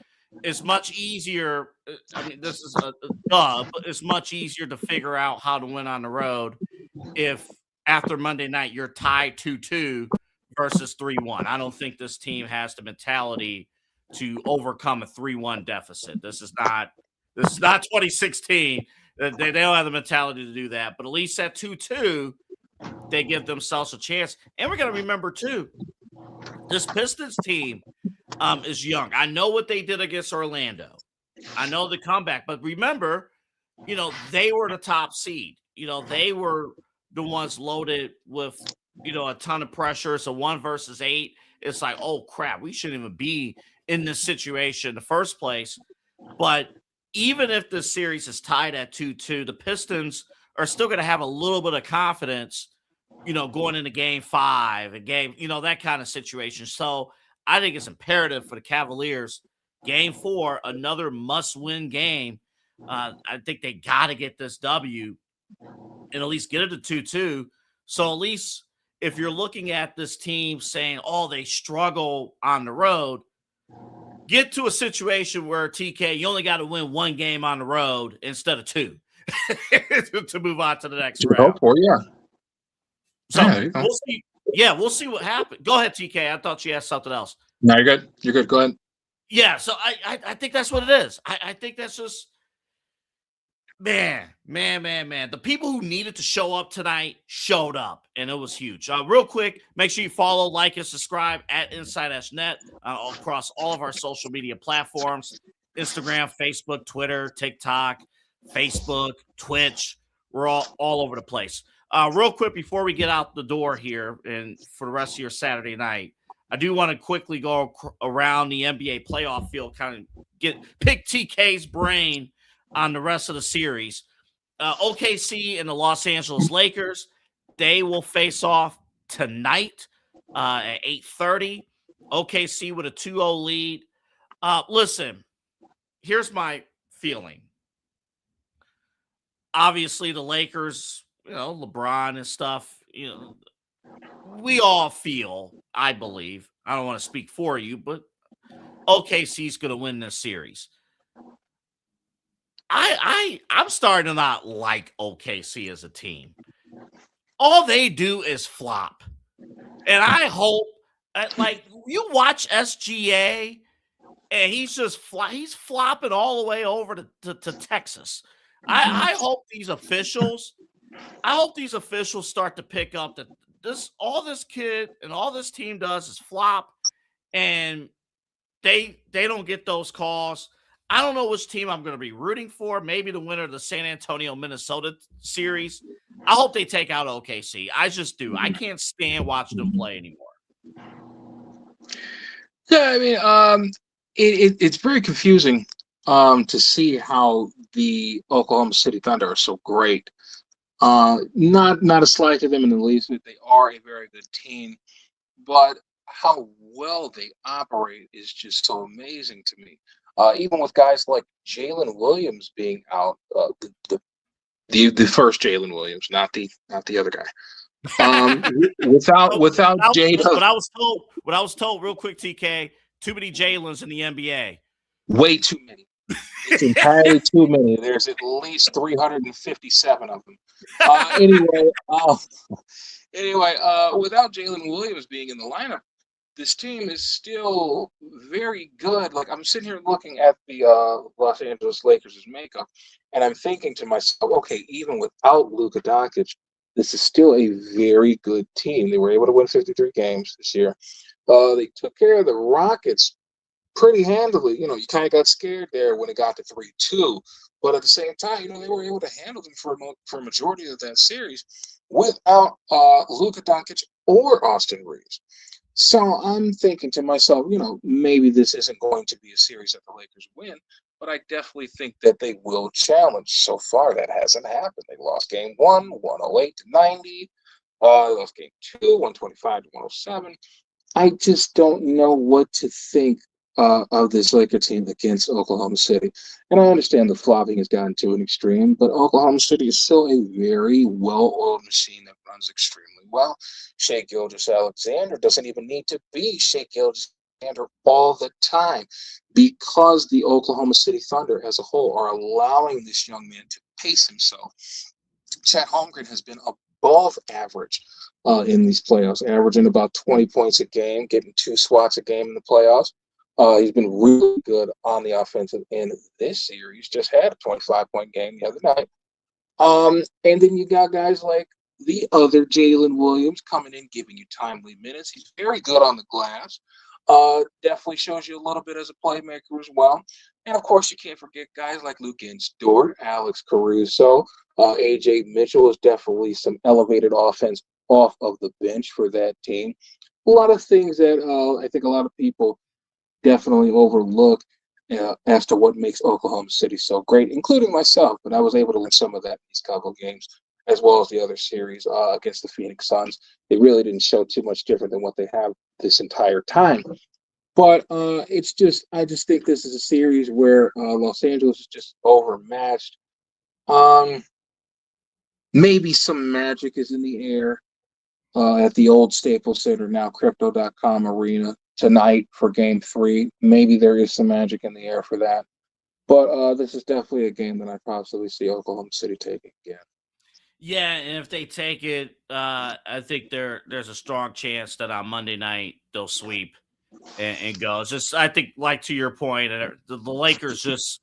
it's much easier. I mean, this is a but it's much easier to figure out how to win on the road if after Monday night you're tied 2-2 versus 3-1. I don't think this team has the mentality to overcome a 3-1 deficit. This is not 2016. They don't have the mentality to do that. But at least at 2-2, they give themselves a chance. And we're going to remember, too, this Pistons team is young. I know what they did against Orlando. I know the comeback. But remember, they were the top seed. They were the ones loaded with, a ton of pressure. So 1 versus 8, it's like, oh, crap, we shouldn't even be in this situation in the first place. But even if the series is tied at 2-2, the Pistons are still going to have a little bit of confidence, going into game 5 and that kind of situation. So I think it's imperative for the Cavaliers. Game 4, another must-win game. I think they got to get this W and at least get it to 2-2. So at least if you're looking at this team saying, oh, they struggle on the road, get to a situation where, TK, you only got to win 1 game on the road instead of 2 to move on to the next round. Hope for, yeah. So we'll see. Yeah, we'll see what happens. Go ahead, TK. I thought you asked something else. No, you're good. You're good. Go ahead. Yeah, so I think that's what it is. I think that's just man. The people who needed to show up tonight showed up, and it was huge. Real quick, make sure you follow, like, and subscribe at InsideEdge across all of our social media platforms: Instagram, Facebook, Twitter, TikTok, Facebook, Twitch. We're all over the place. Real quick, before we get out the door here and for the rest of your Saturday night, I do want to quickly go around the NBA playoff field, kind of pick TK's brain on the rest of the series. OKC and the Los Angeles Lakers, they will face off tonight at 8:30. OKC with a 2-0 lead. Listen, here's my feeling. Obviously, the Lakers, LeBron and stuff, we all feel, I believe, I don't want to speak for you, but OKC's going to win this series. I'm starting to not like OKC as a team. All they do is flop. And I hope, like, you watch SGA, and he's flopping all the way over to Texas. I hope these officials start to pick up that all this kid and all this team does is flop, and they don't get those calls. I don't know which team I'm going to be rooting for. Maybe the winner of the San Antonio, Minnesota series. I hope they take out OKC. I just do. I can't stand watching them play anymore. Yeah, I mean, it's very confusing to see how the Oklahoma City Thunder are so great. Not a slight to them in the least. They are a very good team, but how well they operate is just so amazing to me. Even with guys like Jalen Williams being out, the first Jalen Williams, not the other guy. Without Jalen, what I was told, real quick, TK, too many Jalen's in the NBA. Way too many. It's entirely too many. There's at least 357 of them. Anyway, without Jalen Williams being in the lineup, this team is still very good. Like, I'm sitting here looking at the Los Angeles Lakers' makeup, and I'm thinking to myself, okay, even without Luka Doncic, this is still a very good team. They were able to win 53 games this year. They took care of the Rockets pretty handily. You kind of got scared there when it got to 3-2. But at the same time, they were able to handle them for a majority of that series without Luka Doncic or Austin Reeves. So I'm thinking to myself, maybe this isn't going to be a series that the Lakers win, but I definitely think that they will challenge. So far, that hasn't happened. They lost game 1, 108-90. They lost game 2, 125-107. I just don't know what to think of this Laker team against Oklahoma City. And I understand the flopping has gotten to an extreme, but Oklahoma City is still a very well-oiled machine that runs extremely well. Shai Gilgeous-Alexander doesn't even need to be Shai Gilgeous-Alexander all the time, because the Oklahoma City Thunder as a whole are allowing this young man to pace himself. Chet Holmgren has been above average in these playoffs, averaging about 20 points a game, getting 2 swats a game in the playoffs. He's been really good on the offensive end this series. Just had a 25-point game the other night. And then you got guys like the other Jalen Williams coming in, giving you timely minutes. He's very good on the glass. Definitely shows you a little bit as a playmaker as well. And, of course, you can't forget guys like Luguentz Dort, Alex Caruso. A.J. Mitchell is definitely some elevated offense off of the bench for that team. A lot of things that I think a lot of people definitely overlook. as to what makes Oklahoma City so great, including myself. But I was able to learn some of that in these couple games, as well as the other series against the Phoenix Suns. They really didn't show too much different than what they have this entire time. But I just think this is a series where Los Angeles is just overmatched. Maybe some magic is in the air at the old Staples Center, now Crypto.com Arena, tonight for Game 3. Maybe there is some magic in the air for that. But this is definitely a game that I possibly see Oklahoma City taking again. Yeah, and if they take it, I think there's a strong chance that on Monday night they'll sweep and go. It's just, I think, like to your point, the Lakers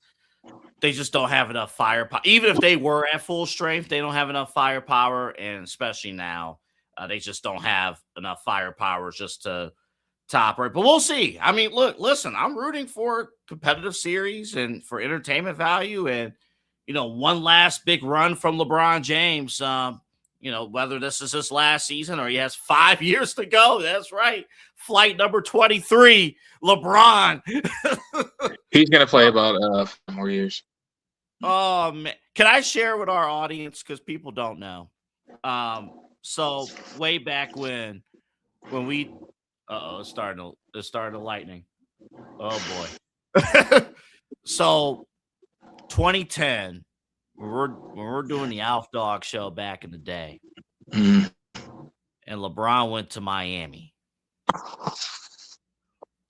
they just don't have enough firepower. Even if they were at full strength, they don't have enough firepower, and especially now, they just don't have enough firepower just to top right. But we'll see. I mean, listen, I'm rooting for a competitive series and for entertainment value, and one last big run from LeBron James. Whether this is his last season or he has 5 years to go. That's right. Flight number 23, LeBron. He's going to play about 5 more years. Oh, man. Can I share with our audience? Because people don't know. So way back when we, it's starting to lightning. Oh boy. So 2010, when we're doing the Alf Dog show back in the day, and LeBron went to Miami.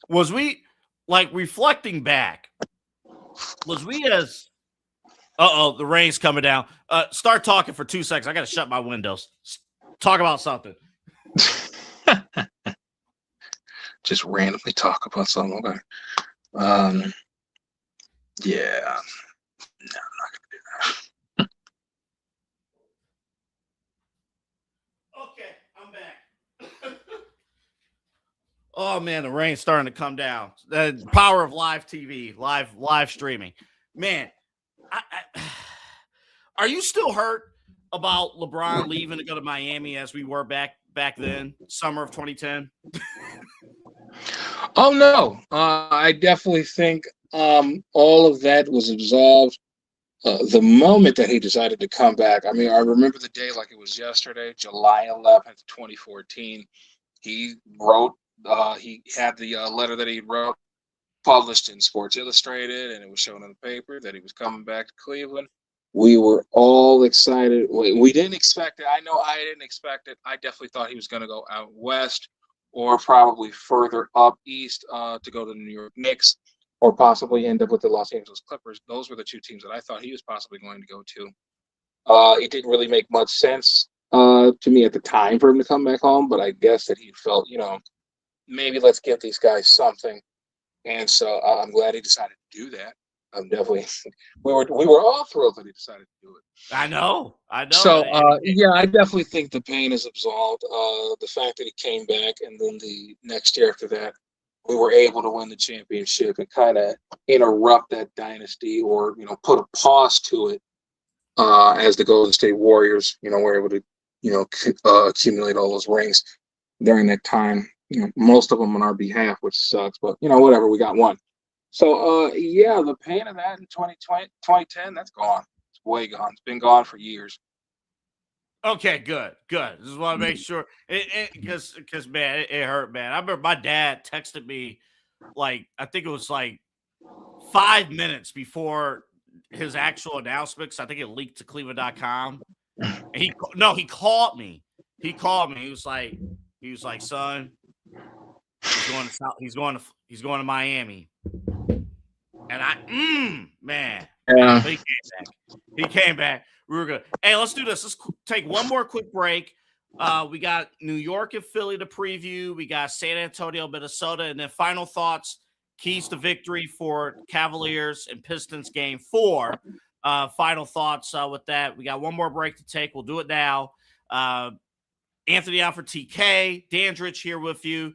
Was we, like, reflecting back, was we as the rain's coming down. Start talking for 2 seconds. I got to shut my windows. Talk about something. Just randomly talk about something. Okay. Yeah. No, I'm not going to do that. Okay, I'm back. Oh, man, the rain's starting to come down. The power of live TV, live streaming. Man, are you still hurt about LeBron leaving to go to Miami as we were back then, summer of 2010? Oh, no. I definitely think all of that was absolved the moment that he decided to come back. I mean, I remember the day like it was yesterday, July 11th, 2014. He wrote, he had the letter that he wrote published in Sports Illustrated, and it was shown in the paper that he was coming back to Cleveland. We were all excited. We didn't expect it. I know I didn't expect it. I definitely thought he was going to go out west or probably further up east to go to the New York Knicks or possibly end up with the Los Angeles Clippers. Those were the two teams that I thought he was possibly going to go to. It didn't really make much sense to me at the time for him to come back home, but I guess that he felt, maybe let's give these guys something. And so I'm glad he decided to do that. I'm definitely, we were all thrilled that he decided to do it. I know. So, yeah, I definitely think the pain is absolved. The fact that he came back and then the next year after that, we were able to win the championship and kind of interrupt that dynasty or, put a pause to it as the Golden State Warriors, were able to, accumulate all those rings during that time. Most of them on our behalf, which sucks, but, whatever, we got one. So, yeah, the pain of that in 2010, that's gone. It's way gone. It's been gone for years. Okay, good. Just want to make sure. Because, man, it hurt, man. I remember my dad texted me, I think it was 5 minutes before his actual announcement, because I think it leaked to Cleveland.com. And he called me. He called me. He was like, son, he's going to Miami. And man, yeah. He came back. We were good. Hey, let's do this. Let's take one more quick break. We got New York and Philly to preview. We got San Antonio, Minnesota, and then final thoughts, keys to victory for Cavaliers and Pistons game 4. Final thoughts with that. We got one more break to take. We'll do it now. Anthony Alford, TK, Dandridge here with you.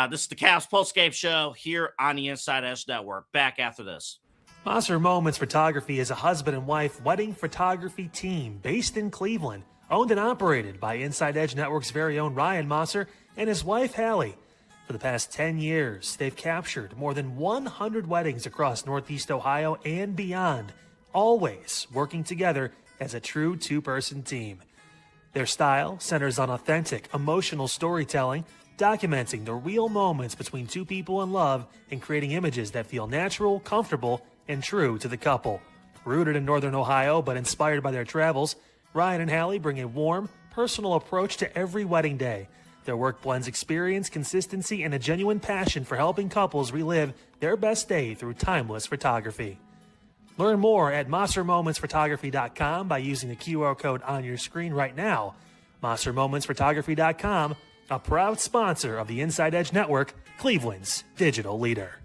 This is the Cavs postgame show here on the Inside Edge Network. Back after this. Monster Moments Photography is a husband and wife wedding photography team based in Cleveland, owned and operated by Inside Edge Network's very own Ryan Mosser and his wife, Hallie. For the past 10 years, they've captured more than 100 weddings across Northeast Ohio and beyond, always working together as a true two-person team. Their style centers on authentic, emotional storytelling, documenting the real moments between two people in love and creating images that feel natural, comfortable, and true to the couple. Rooted in Northern Ohio but inspired by their travels, Ryan and Hallie bring a warm, personal approach to every wedding day. Their work blends experience, consistency, and a genuine passion for helping couples relive their best day through timeless photography. Learn more at monstermomentsphotography.com by using the QR code on your screen right now. monstermomentsphotography.com, a proud sponsor of the Inside Edge Network, Cleveland's digital leader.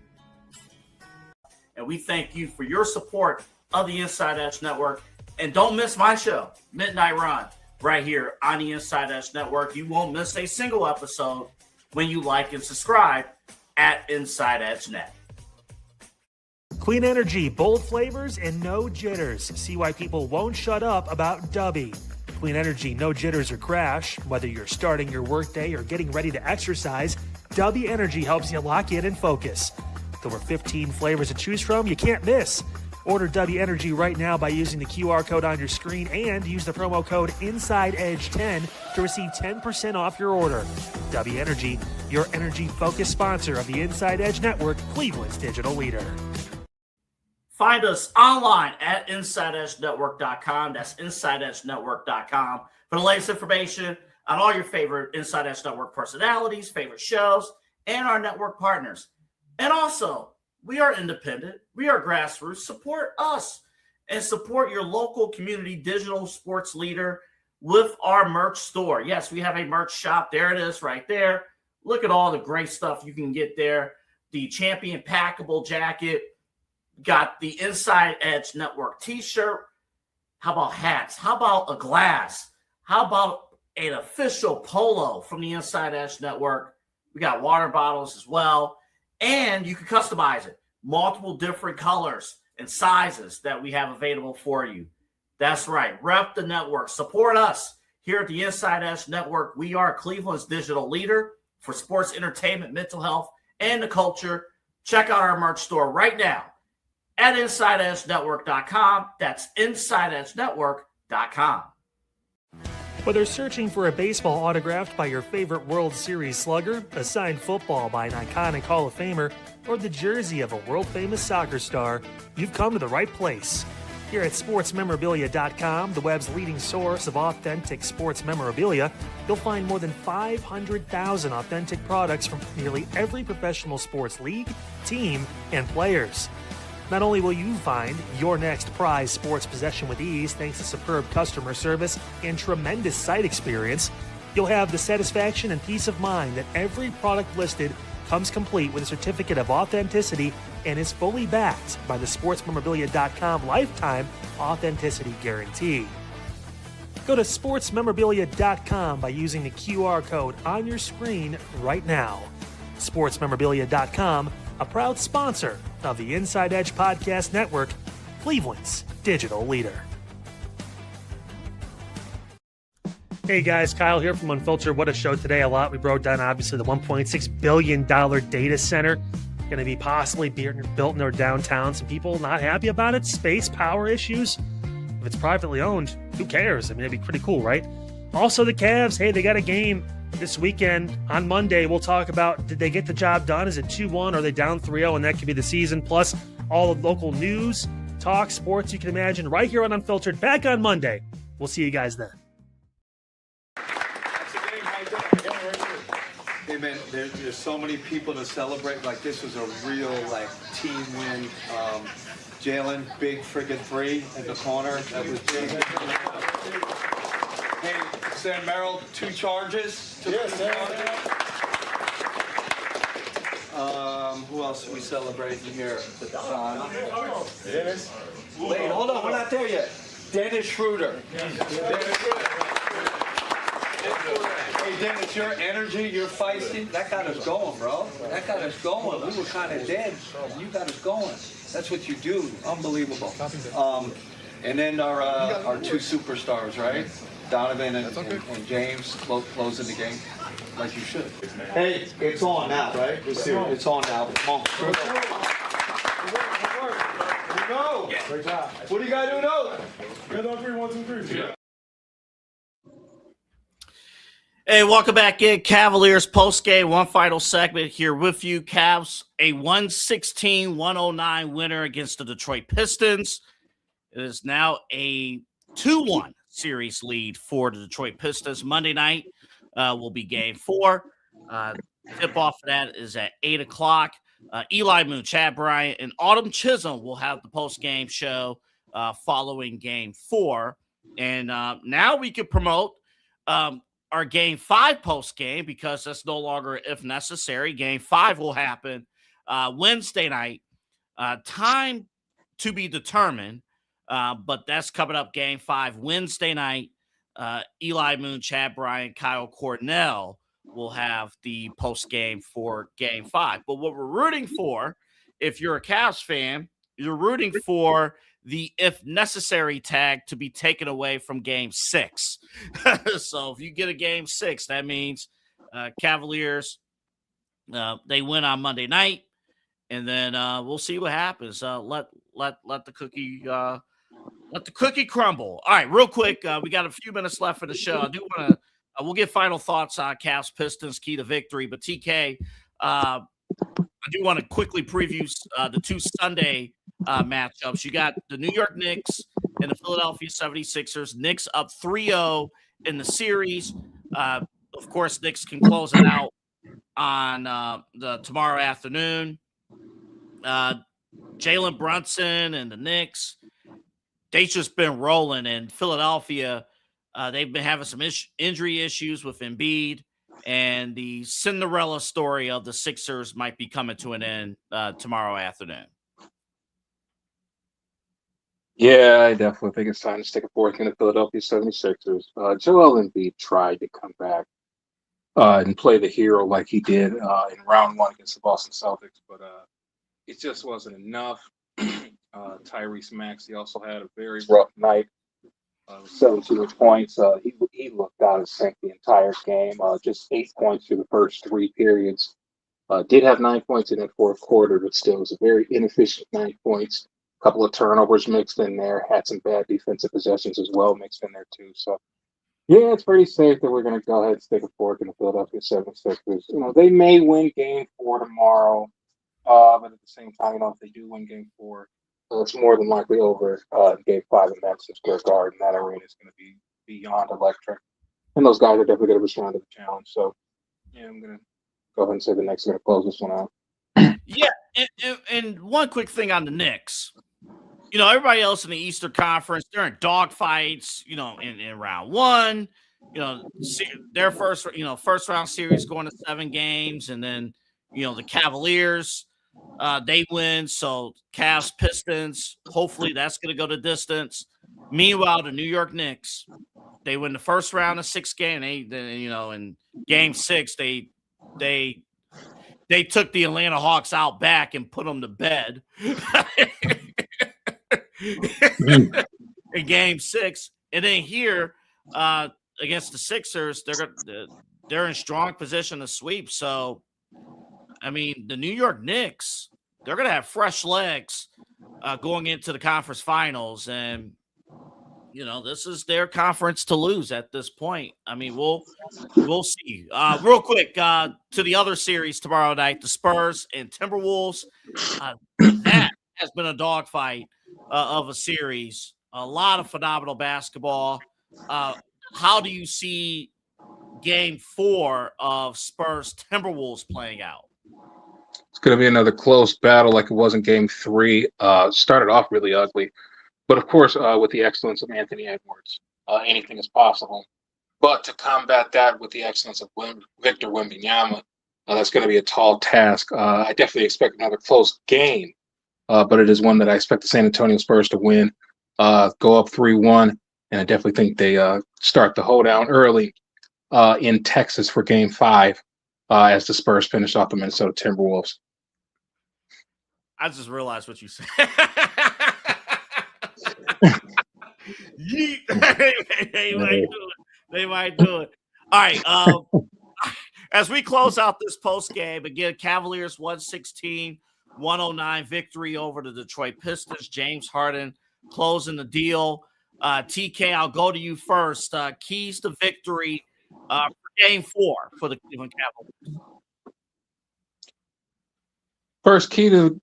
And we thank you for your support of the Inside Edge Network. And don't miss my show, Midnight Run, right here on the Inside Edge Network. You won't miss a single episode when you like and subscribe at Inside Edge Net. Clean energy, bold flavors, and no jitters. See why people won't shut up about Dubby. Clean energy, no jitters or crash. Whether you're starting your workday or getting ready to exercise, Dubby Energy helps you lock in and focus. With over 15 flavors to choose from, you can't miss. Order Dubby Energy right now by using the QR code on your screen and use the promo code InsideEdge10 to receive 10% off your order. Dubby Energy, your energy-focused sponsor of the Inside Edge Network, Cleveland's digital leader. Find us online at InsideEdgeNetwork.com. That's InsideEdgeNetwork.com for the latest information on all your favorite Inside Edge Network personalities, favorite shows, and our network partners. And also, we are independent. We are grassroots. Support us and support your local community digital sports leader with our merch store. Yes, we have a merch shop. There it is right there. Look at all the great stuff you can get there. The Champion Packable Jacket. Got the Inside Edge Network t-shirt. How about hats? How about a glass? How about an official polo from the Inside Edge Network? We got water bottles as well. And you can customize it. Multiple different colors and sizes that we have available for you. That's right. Rep the network. Support us here at the Inside Edge Network. We are Cleveland's digital leader for sports, entertainment, mental health, and the culture. Check out our merch store right now at InsideEdgeNetwork.com. That's InsideEdgeNetwork.com. Whether searching for a baseball autographed by your favorite World Series slugger, a signed football by an iconic Hall of Famer, or the jersey of a world-famous soccer star, you've come to the right place. Here at SportsMemorabilia.com, the web's leading source of authentic sports memorabilia, you'll find more than 500,000 authentic products from nearly every professional sports league, team, and players. Not only will you find your next prized sports possession with ease thanks to superb customer service and tremendous site experience, you'll have the satisfaction and peace of mind that every product listed comes complete with a certificate of authenticity and is fully backed by the SportsMemorabilia.com lifetime authenticity guarantee. Go to SportsMemorabilia.com by using the QR code on your screen right now. SportsMemorabilia.com, a proud sponsor of the Inside Edge Podcast Network, Cleveland's digital leader. Hey guys, Kyle here from Unfiltered. What a show today. A lot. We broke down, obviously, the $1.6 billion data center going to be possibly built in their downtown. Some people not happy about it. Space, power issues. If it's privately owned, who cares? I mean, it'd be pretty cool, right? Also, the Cavs, hey, they got a game this weekend. On Monday, we'll talk about, did they get the job done? Is it 2-1? Are they down 3-0? And that could be the season. Plus, all the local news, talk, sports you can imagine right here on Unfiltered. Back on Monday. We'll see you guys then. Hey man, there's so many people to celebrate. Like, this was a real team win. Jalen, big friggin' three at the corner. That was big. Hey, Sam Merrill, 2 charges. Who else are we celebrating here? Dennis. Wait, hold on, we're not there yet. Dennis Schroeder. Hey, Dennis, your energy, your feisty, that got us going, bro. That got us going. We were kind of dead. You got us going. That's what you do. Unbelievable. And then our 2 superstars, right? Donovan and James closing the game. like you should. Hey, it's on now, right? It's on now. Come on. Here we go. Great job. What do you got to do now? Good on 3, 1, 2, 3. Yeah. Hey, welcome back in. Cavaliers postgame, one final segment here with you. Cavs, a 116-109 winner against the Detroit Pistons. It is now a 2-1 series lead for the Detroit Pistons. Monday night will be game 4. Tip-off for that is at 8 o'clock. Eli Moon, Chad Bryant, and Autumn Chisholm will have the post-game show following game 4. And now we can promote our game 5 post-game because that's no longer if necessary. Game 5 will happen Wednesday night. Time to be determined, but that's coming up game 5 Wednesday night. Eli Moon, Chad Bryant, Kyle Cornell will have the post game for game 5. But what we're rooting for, if you're a Cavs fan, you're rooting for the if necessary tag to be taken away from game 6. So if you get a game 6, that means Cavaliers, they win on Monday night, and then we'll see what happens. Let the cookie crumble. All right, real quick, we got a few minutes left for the show. I do want to we'll get final thoughts on Cavs Pistons key to victory, but TK, I do want to quickly preview the 2 Sunday matchups. You got the New York Knicks and the Philadelphia 76ers. Knicks up 3-0 in the series. Of course, Knicks can close it out on the tomorrow afternoon. Jalen Brunson and the Knicks, they've just been rolling. In Philadelphia, they've been having some injury issues with Embiid, and the Cinderella story of the Sixers might be coming to an end tomorrow afternoon. Yeah, I definitely think it's time to stick a fork in the Philadelphia 76ers. Joel Embiid tried to come back and play the hero like he did in round 1 against the Boston Celtics, but it just wasn't enough. Tyrese Maxey also had a very rough night. 17 points. He looked out of sync the entire game. Just 8 points through the first 3 periods. Did have 9 points in the fourth quarter, but still was a very inefficient 9 points. A couple of turnovers mixed in there. Had some bad defensive possessions as well mixed in there too. So, yeah, it's pretty safe that we're going to go ahead and stick a fork in the Philadelphia 76ers. You know, they may win game 4 tomorrow, but at the same time, if they do win game 4, it's more than likely over game 5 in Madison Square Garden. That arena is going to be beyond electric. And those guys are definitely going to respond to the challenge. So, yeah, I'm going to go ahead and say the Knicks are going to close this one out. Yeah, and one quick thing on the Knicks. You know, everybody else in the Eastern Conference, they're in dogfights, in round 1. Their first round series going to 7 games. And then, the Cavaliers, they win. So Cavs, Pistons, hopefully that's going to go the distance. Meanwhile, the New York Knicks, they win the first round of 6 games. In game 6, they took the Atlanta Hawks out back and put them to bed. In game 6, and then here against the Sixers, they're in strong position to sweep. So, I mean, the New York Knicks, they're going to have fresh legs going into the conference finals, and this is their conference to lose at this point. I mean, we'll see. Real quick, to the other series tomorrow night, the Spurs and Timberwolves. That has been a dogfight of a series. A lot of phenomenal basketball. How do you see game 4 of Spurs Timberwolves playing out? It's going to be another close battle like it was in game 3. Started off really ugly. But, of course, with the excellence of Anthony Edwards, anything is possible. But to combat that with the excellence of Victor Wembanyama, that's going to be a tall task. I definitely expect another close game. But it is one that I expect the San Antonio Spurs to win, go up 3-1, and I definitely think they start the hoedown early in Texas for Game 5 as the Spurs finish off the Minnesota Timberwolves. I just realized what you said. They might do it. All right. As we close out this post game, again, Cavaliers 116-109 victory over the Detroit Pistons. James Harden closing the deal. TK, I'll go to you first. Keys to victory for Game 4 for the Cleveland Cavaliers. First key to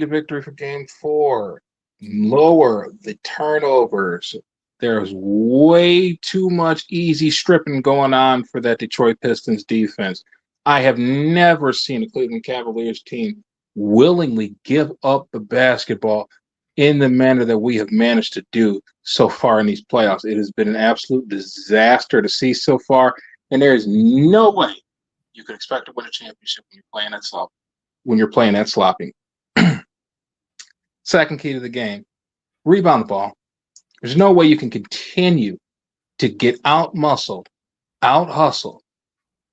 victory for Game 4: lower the turnovers. There's way too much easy stripping going on for that Detroit Pistons defense. I have never seen a Cleveland Cavaliers team willingly give up the basketball in the manner that we have managed to do so far in these playoffs. It has been an absolute disaster to see so far, and there is no way you can expect to win a championship when you're playing that sloppy. Second key to the game: rebound the ball. There's no way you can continue to get out-muscled, out-hustled,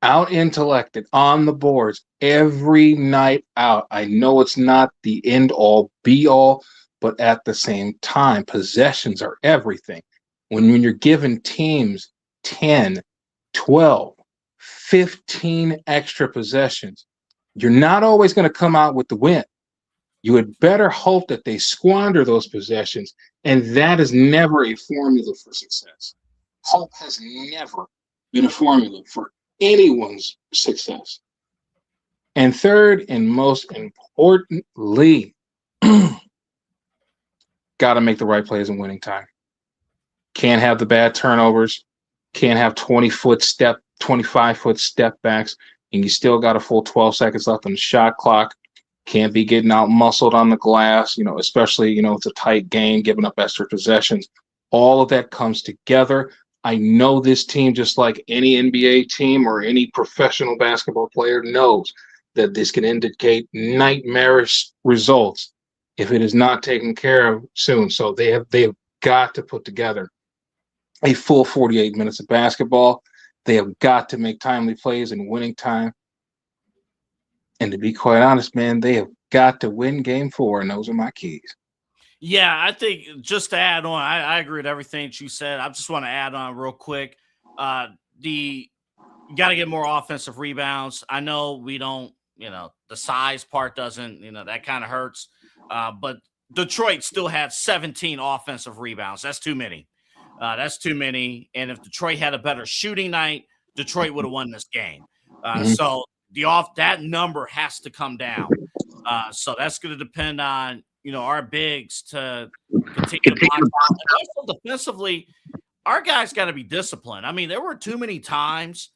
out-intellected on the boards every night out. I know it's not the end-all, be-all, but at the same time, possessions are everything. When you're giving teams 10, 12, 15 extra possessions, you're not always going to come out with the win. You had better hope that they squander those possessions, and that is never a formula for success. Hope has never been a formula for anyone's success. And third, and most importantly, got to make the right plays in winning time. Can't have the bad turnovers. Can't have 20-foot step, 25-foot step backs, and you still got a full 12 seconds left on the shot clock. Can't be getting out muscled on the glass, especially, it's a tight game, giving up extra possessions. All of that comes together. I know this team, just like any NBA team or any professional basketball player, knows that this can indicate nightmarish results if it is not taken care of soon. So they have got to put together a full 48 minutes of basketball. They have got to make timely plays in winning time. And to be quite honest, man, they have got to win Game 4, and those are my keys. Yeah, I think just to add on, I agree with everything that you said. I just want to add on real quick. You got to get more offensive rebounds. I know we don't, the size part doesn't, that kind of hurts. But Detroit still had 17 offensive rebounds. That's too many. That's too many. And if Detroit had a better shooting night, Detroit would have won this game. So that number has to come down. So that's going to depend on, our bigs to continue to box out. And also defensively, our guys got to be disciplined. I mean, there were too many times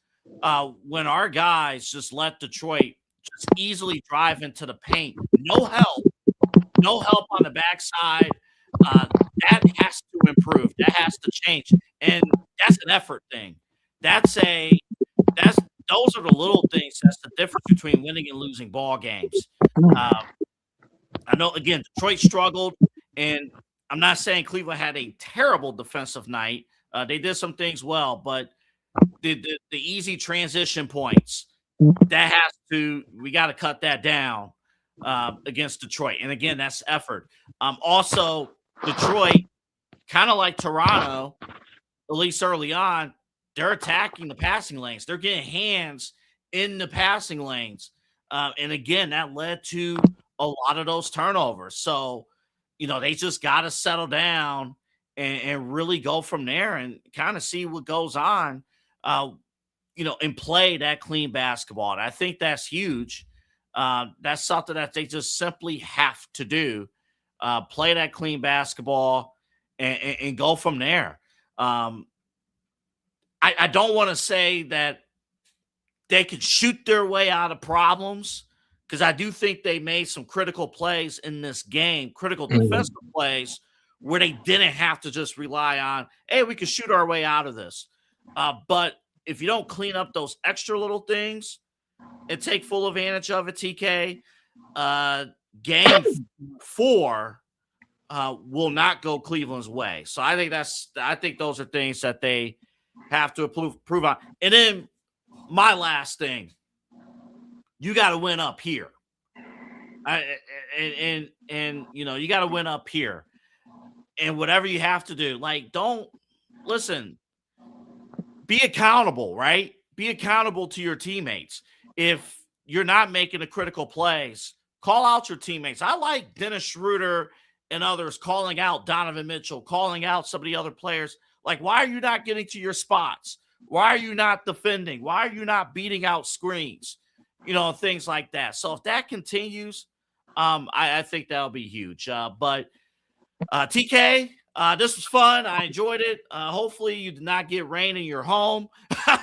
when our guys just let Detroit just easily drive into the paint. No help on the backside. That has to improve. That has to change. And that's an effort thing. Those are the little things. That's the difference between winning and losing ball games. I know, again, Detroit struggled, and I'm not saying Cleveland had a terrible defensive night. They did some things well, but the easy transition points, we got to cut that down against Detroit. And again, that's effort. Also, Detroit, kind of like Toronto, at least early on, they're attacking the passing lanes. They're getting hands in the passing lanes. And again, that led to a lot of those turnovers. So, they just got to settle down and really go from there and kind of see what goes on, and play that clean basketball. And I think that's huge. That's something that they just simply have to do. Play that clean basketball and go from there. I don't want to say that they could shoot their way out of problems, because I do think they made some critical plays in this game, critical defensive plays, where they didn't have to just rely on, hey, we can shoot our way out of this. But if you don't clean up those extra little things and take full advantage of it, TK, Game 4 will not go Cleveland's way. So I think those are things that they have to improve on. And then my last thing, you got to win up here. You got to win up here. And whatever you have to do, don't listen, be accountable, right? be accountable to your teammates. If you're not making the critical plays, call out your teammates. I like Dennis Schroeder and others calling out Donovan Mitchell, calling out some of the other players. Like, why are you not getting to your spots? Why are you not defending? Why are you not beating out screens? Things like that. So if that continues, I think that'll be huge. But TK, this was fun. I enjoyed it. Hopefully you did not get rain in your home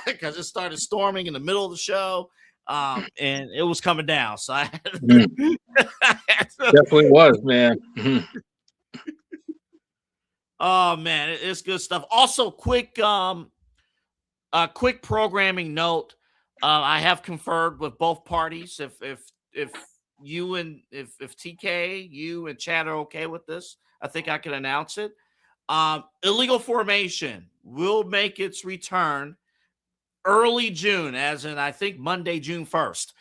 because it started storming in the middle of the show. And it was coming down. So Definitely was, man. Oh man, it's good stuff. Also, quick programming note. I have conferred with both parties. If you and if TK, you and Chad are okay with this, I think I can announce it. Illegal formation will make its return early June, as in I think Monday, June 1st.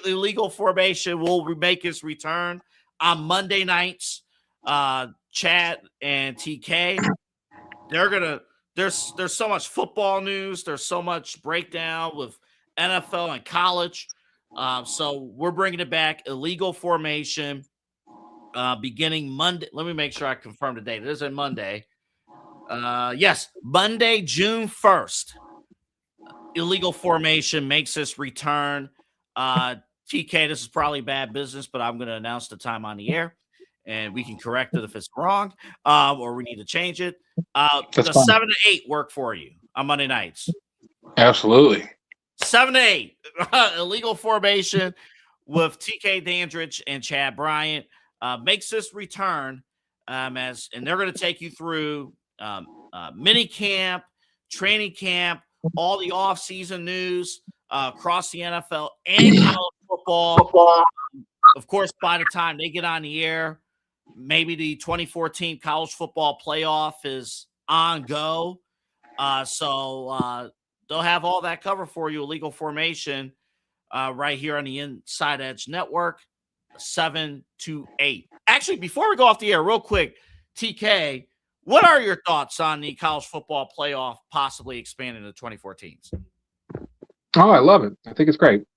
Illegal formation will make its return on Monday nights. Chad and TK, there's so much football news. There's so much breakdown with NFL and college. So we're bringing it back. Illegal formation beginning Monday. Let me make sure I confirm the date. It isn't Monday. Yes, Monday, June 1st. Illegal formation makes its return. TK, this is probably bad business, but I'm going to announce the time on the air, and we can correct it if it's wrong, or we need to change it. The 7 to 8 work for you on Monday nights? Absolutely. 7 to 8. Illegal formation with TK Dandridge and Chad Bryant makes this return, and they're going to take you through mini camp, training camp, all the off-season news across the NFL and college football. Of course, by the time they get on the air, maybe the 2014 college football playoff is on go. So they'll have all that covered for you, illegal formation, right here on the Inside Edge Network, 7 to 8. Actually, before we go off the air, real quick, TK, what are your thoughts on the college football playoff possibly expanding to 24 teams? Oh, I love it. I think it's great.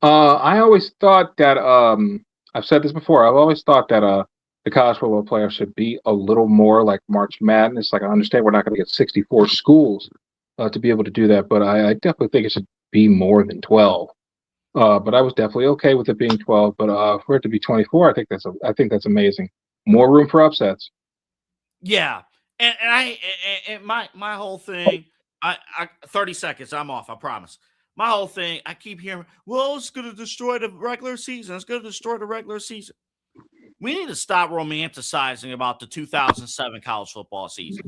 I always thought that I've said this before. I've always thought that the college football playoff should be a little more like March Madness. Like, I understand we're not going to get 64 schools to be able to do that, but I definitely think it should be more than 12. But I was definitely okay with it being 12. But for it to be 24, I think that's amazing. More room for upsets. Yeah. And my whole thing, I 30 seconds, I'm off, I promise. My whole thing, I keep hearing, well, it's going to destroy the regular season. It's going to destroy the regular season. We need to stop romanticizing about the 2007 college football season.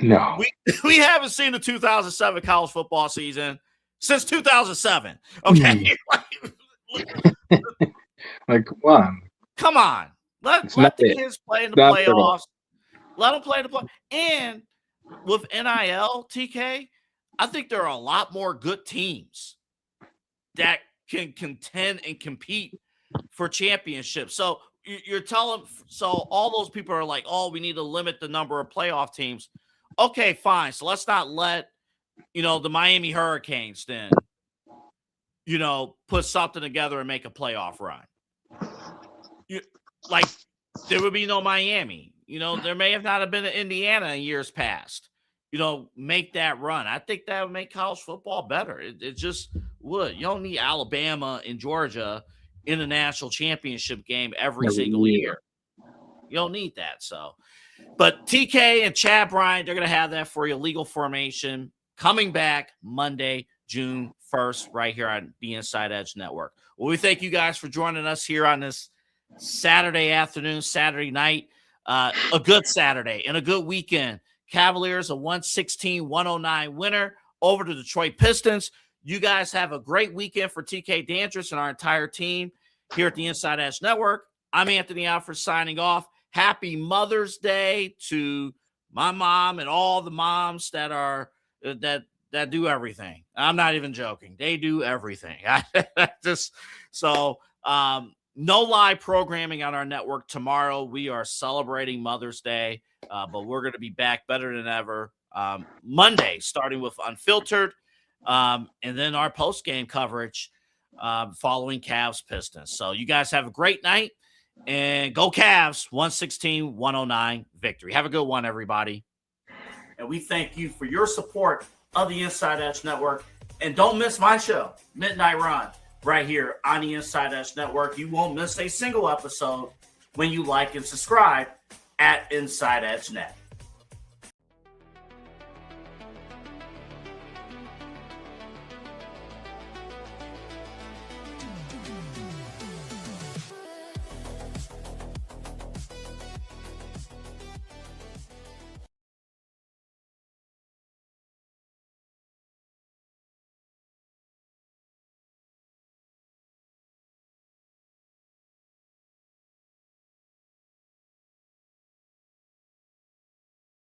No. We haven't seen the 2007 college football season since 2007. Okay? Like, come on. Come on. Let the kids play in the playoffs. Let them play the play. And with NIL, TK, I think there are a lot more good teams that can contend and compete for championships. So you're telling, so all those people are like, oh, we need to limit the number of playoff teams. Okay, fine. So let's not let, the Miami Hurricanes then, put something together and make a playoff run. There would be no Miami. There may have not have been an Indiana in years past. Make that run. I think that would make college football better. It just would. You don't need Alabama and Georgia in the national championship game every single year. You don't need that. So, but TK and Chad Bryant, they're going to have that for you. Legal formation coming back Monday, June 1st, right here on the Inside Edge Network. Well, we thank you guys for joining us here on this Saturday afternoon, Saturday night. A good Saturday and a good weekend. Cavaliers, a 116-109 winner over the Detroit Pistons. You guys have a great weekend for TK Dandridge and our entire team here at the Inside Edge Network. I'm Anthony Alford signing off. Happy Mother's Day to my mom and all the moms that are that do everything. I'm not even joking. They do everything. No live programming on our network tomorrow. We are celebrating Mother's Day, but we're going to be back better than ever Monday, starting with Unfiltered. and then our post-game coverage following Cavs Pistons. So you guys have a great night, and go Cavs, 116-109 victory. Have a good one, everybody. And we thank you for your support of the Inside Edge Network. And don't miss my show, Midnight Run, right here on the Inside Edge Network. You won't miss a single episode when you like and subscribe at Inside Edge Net.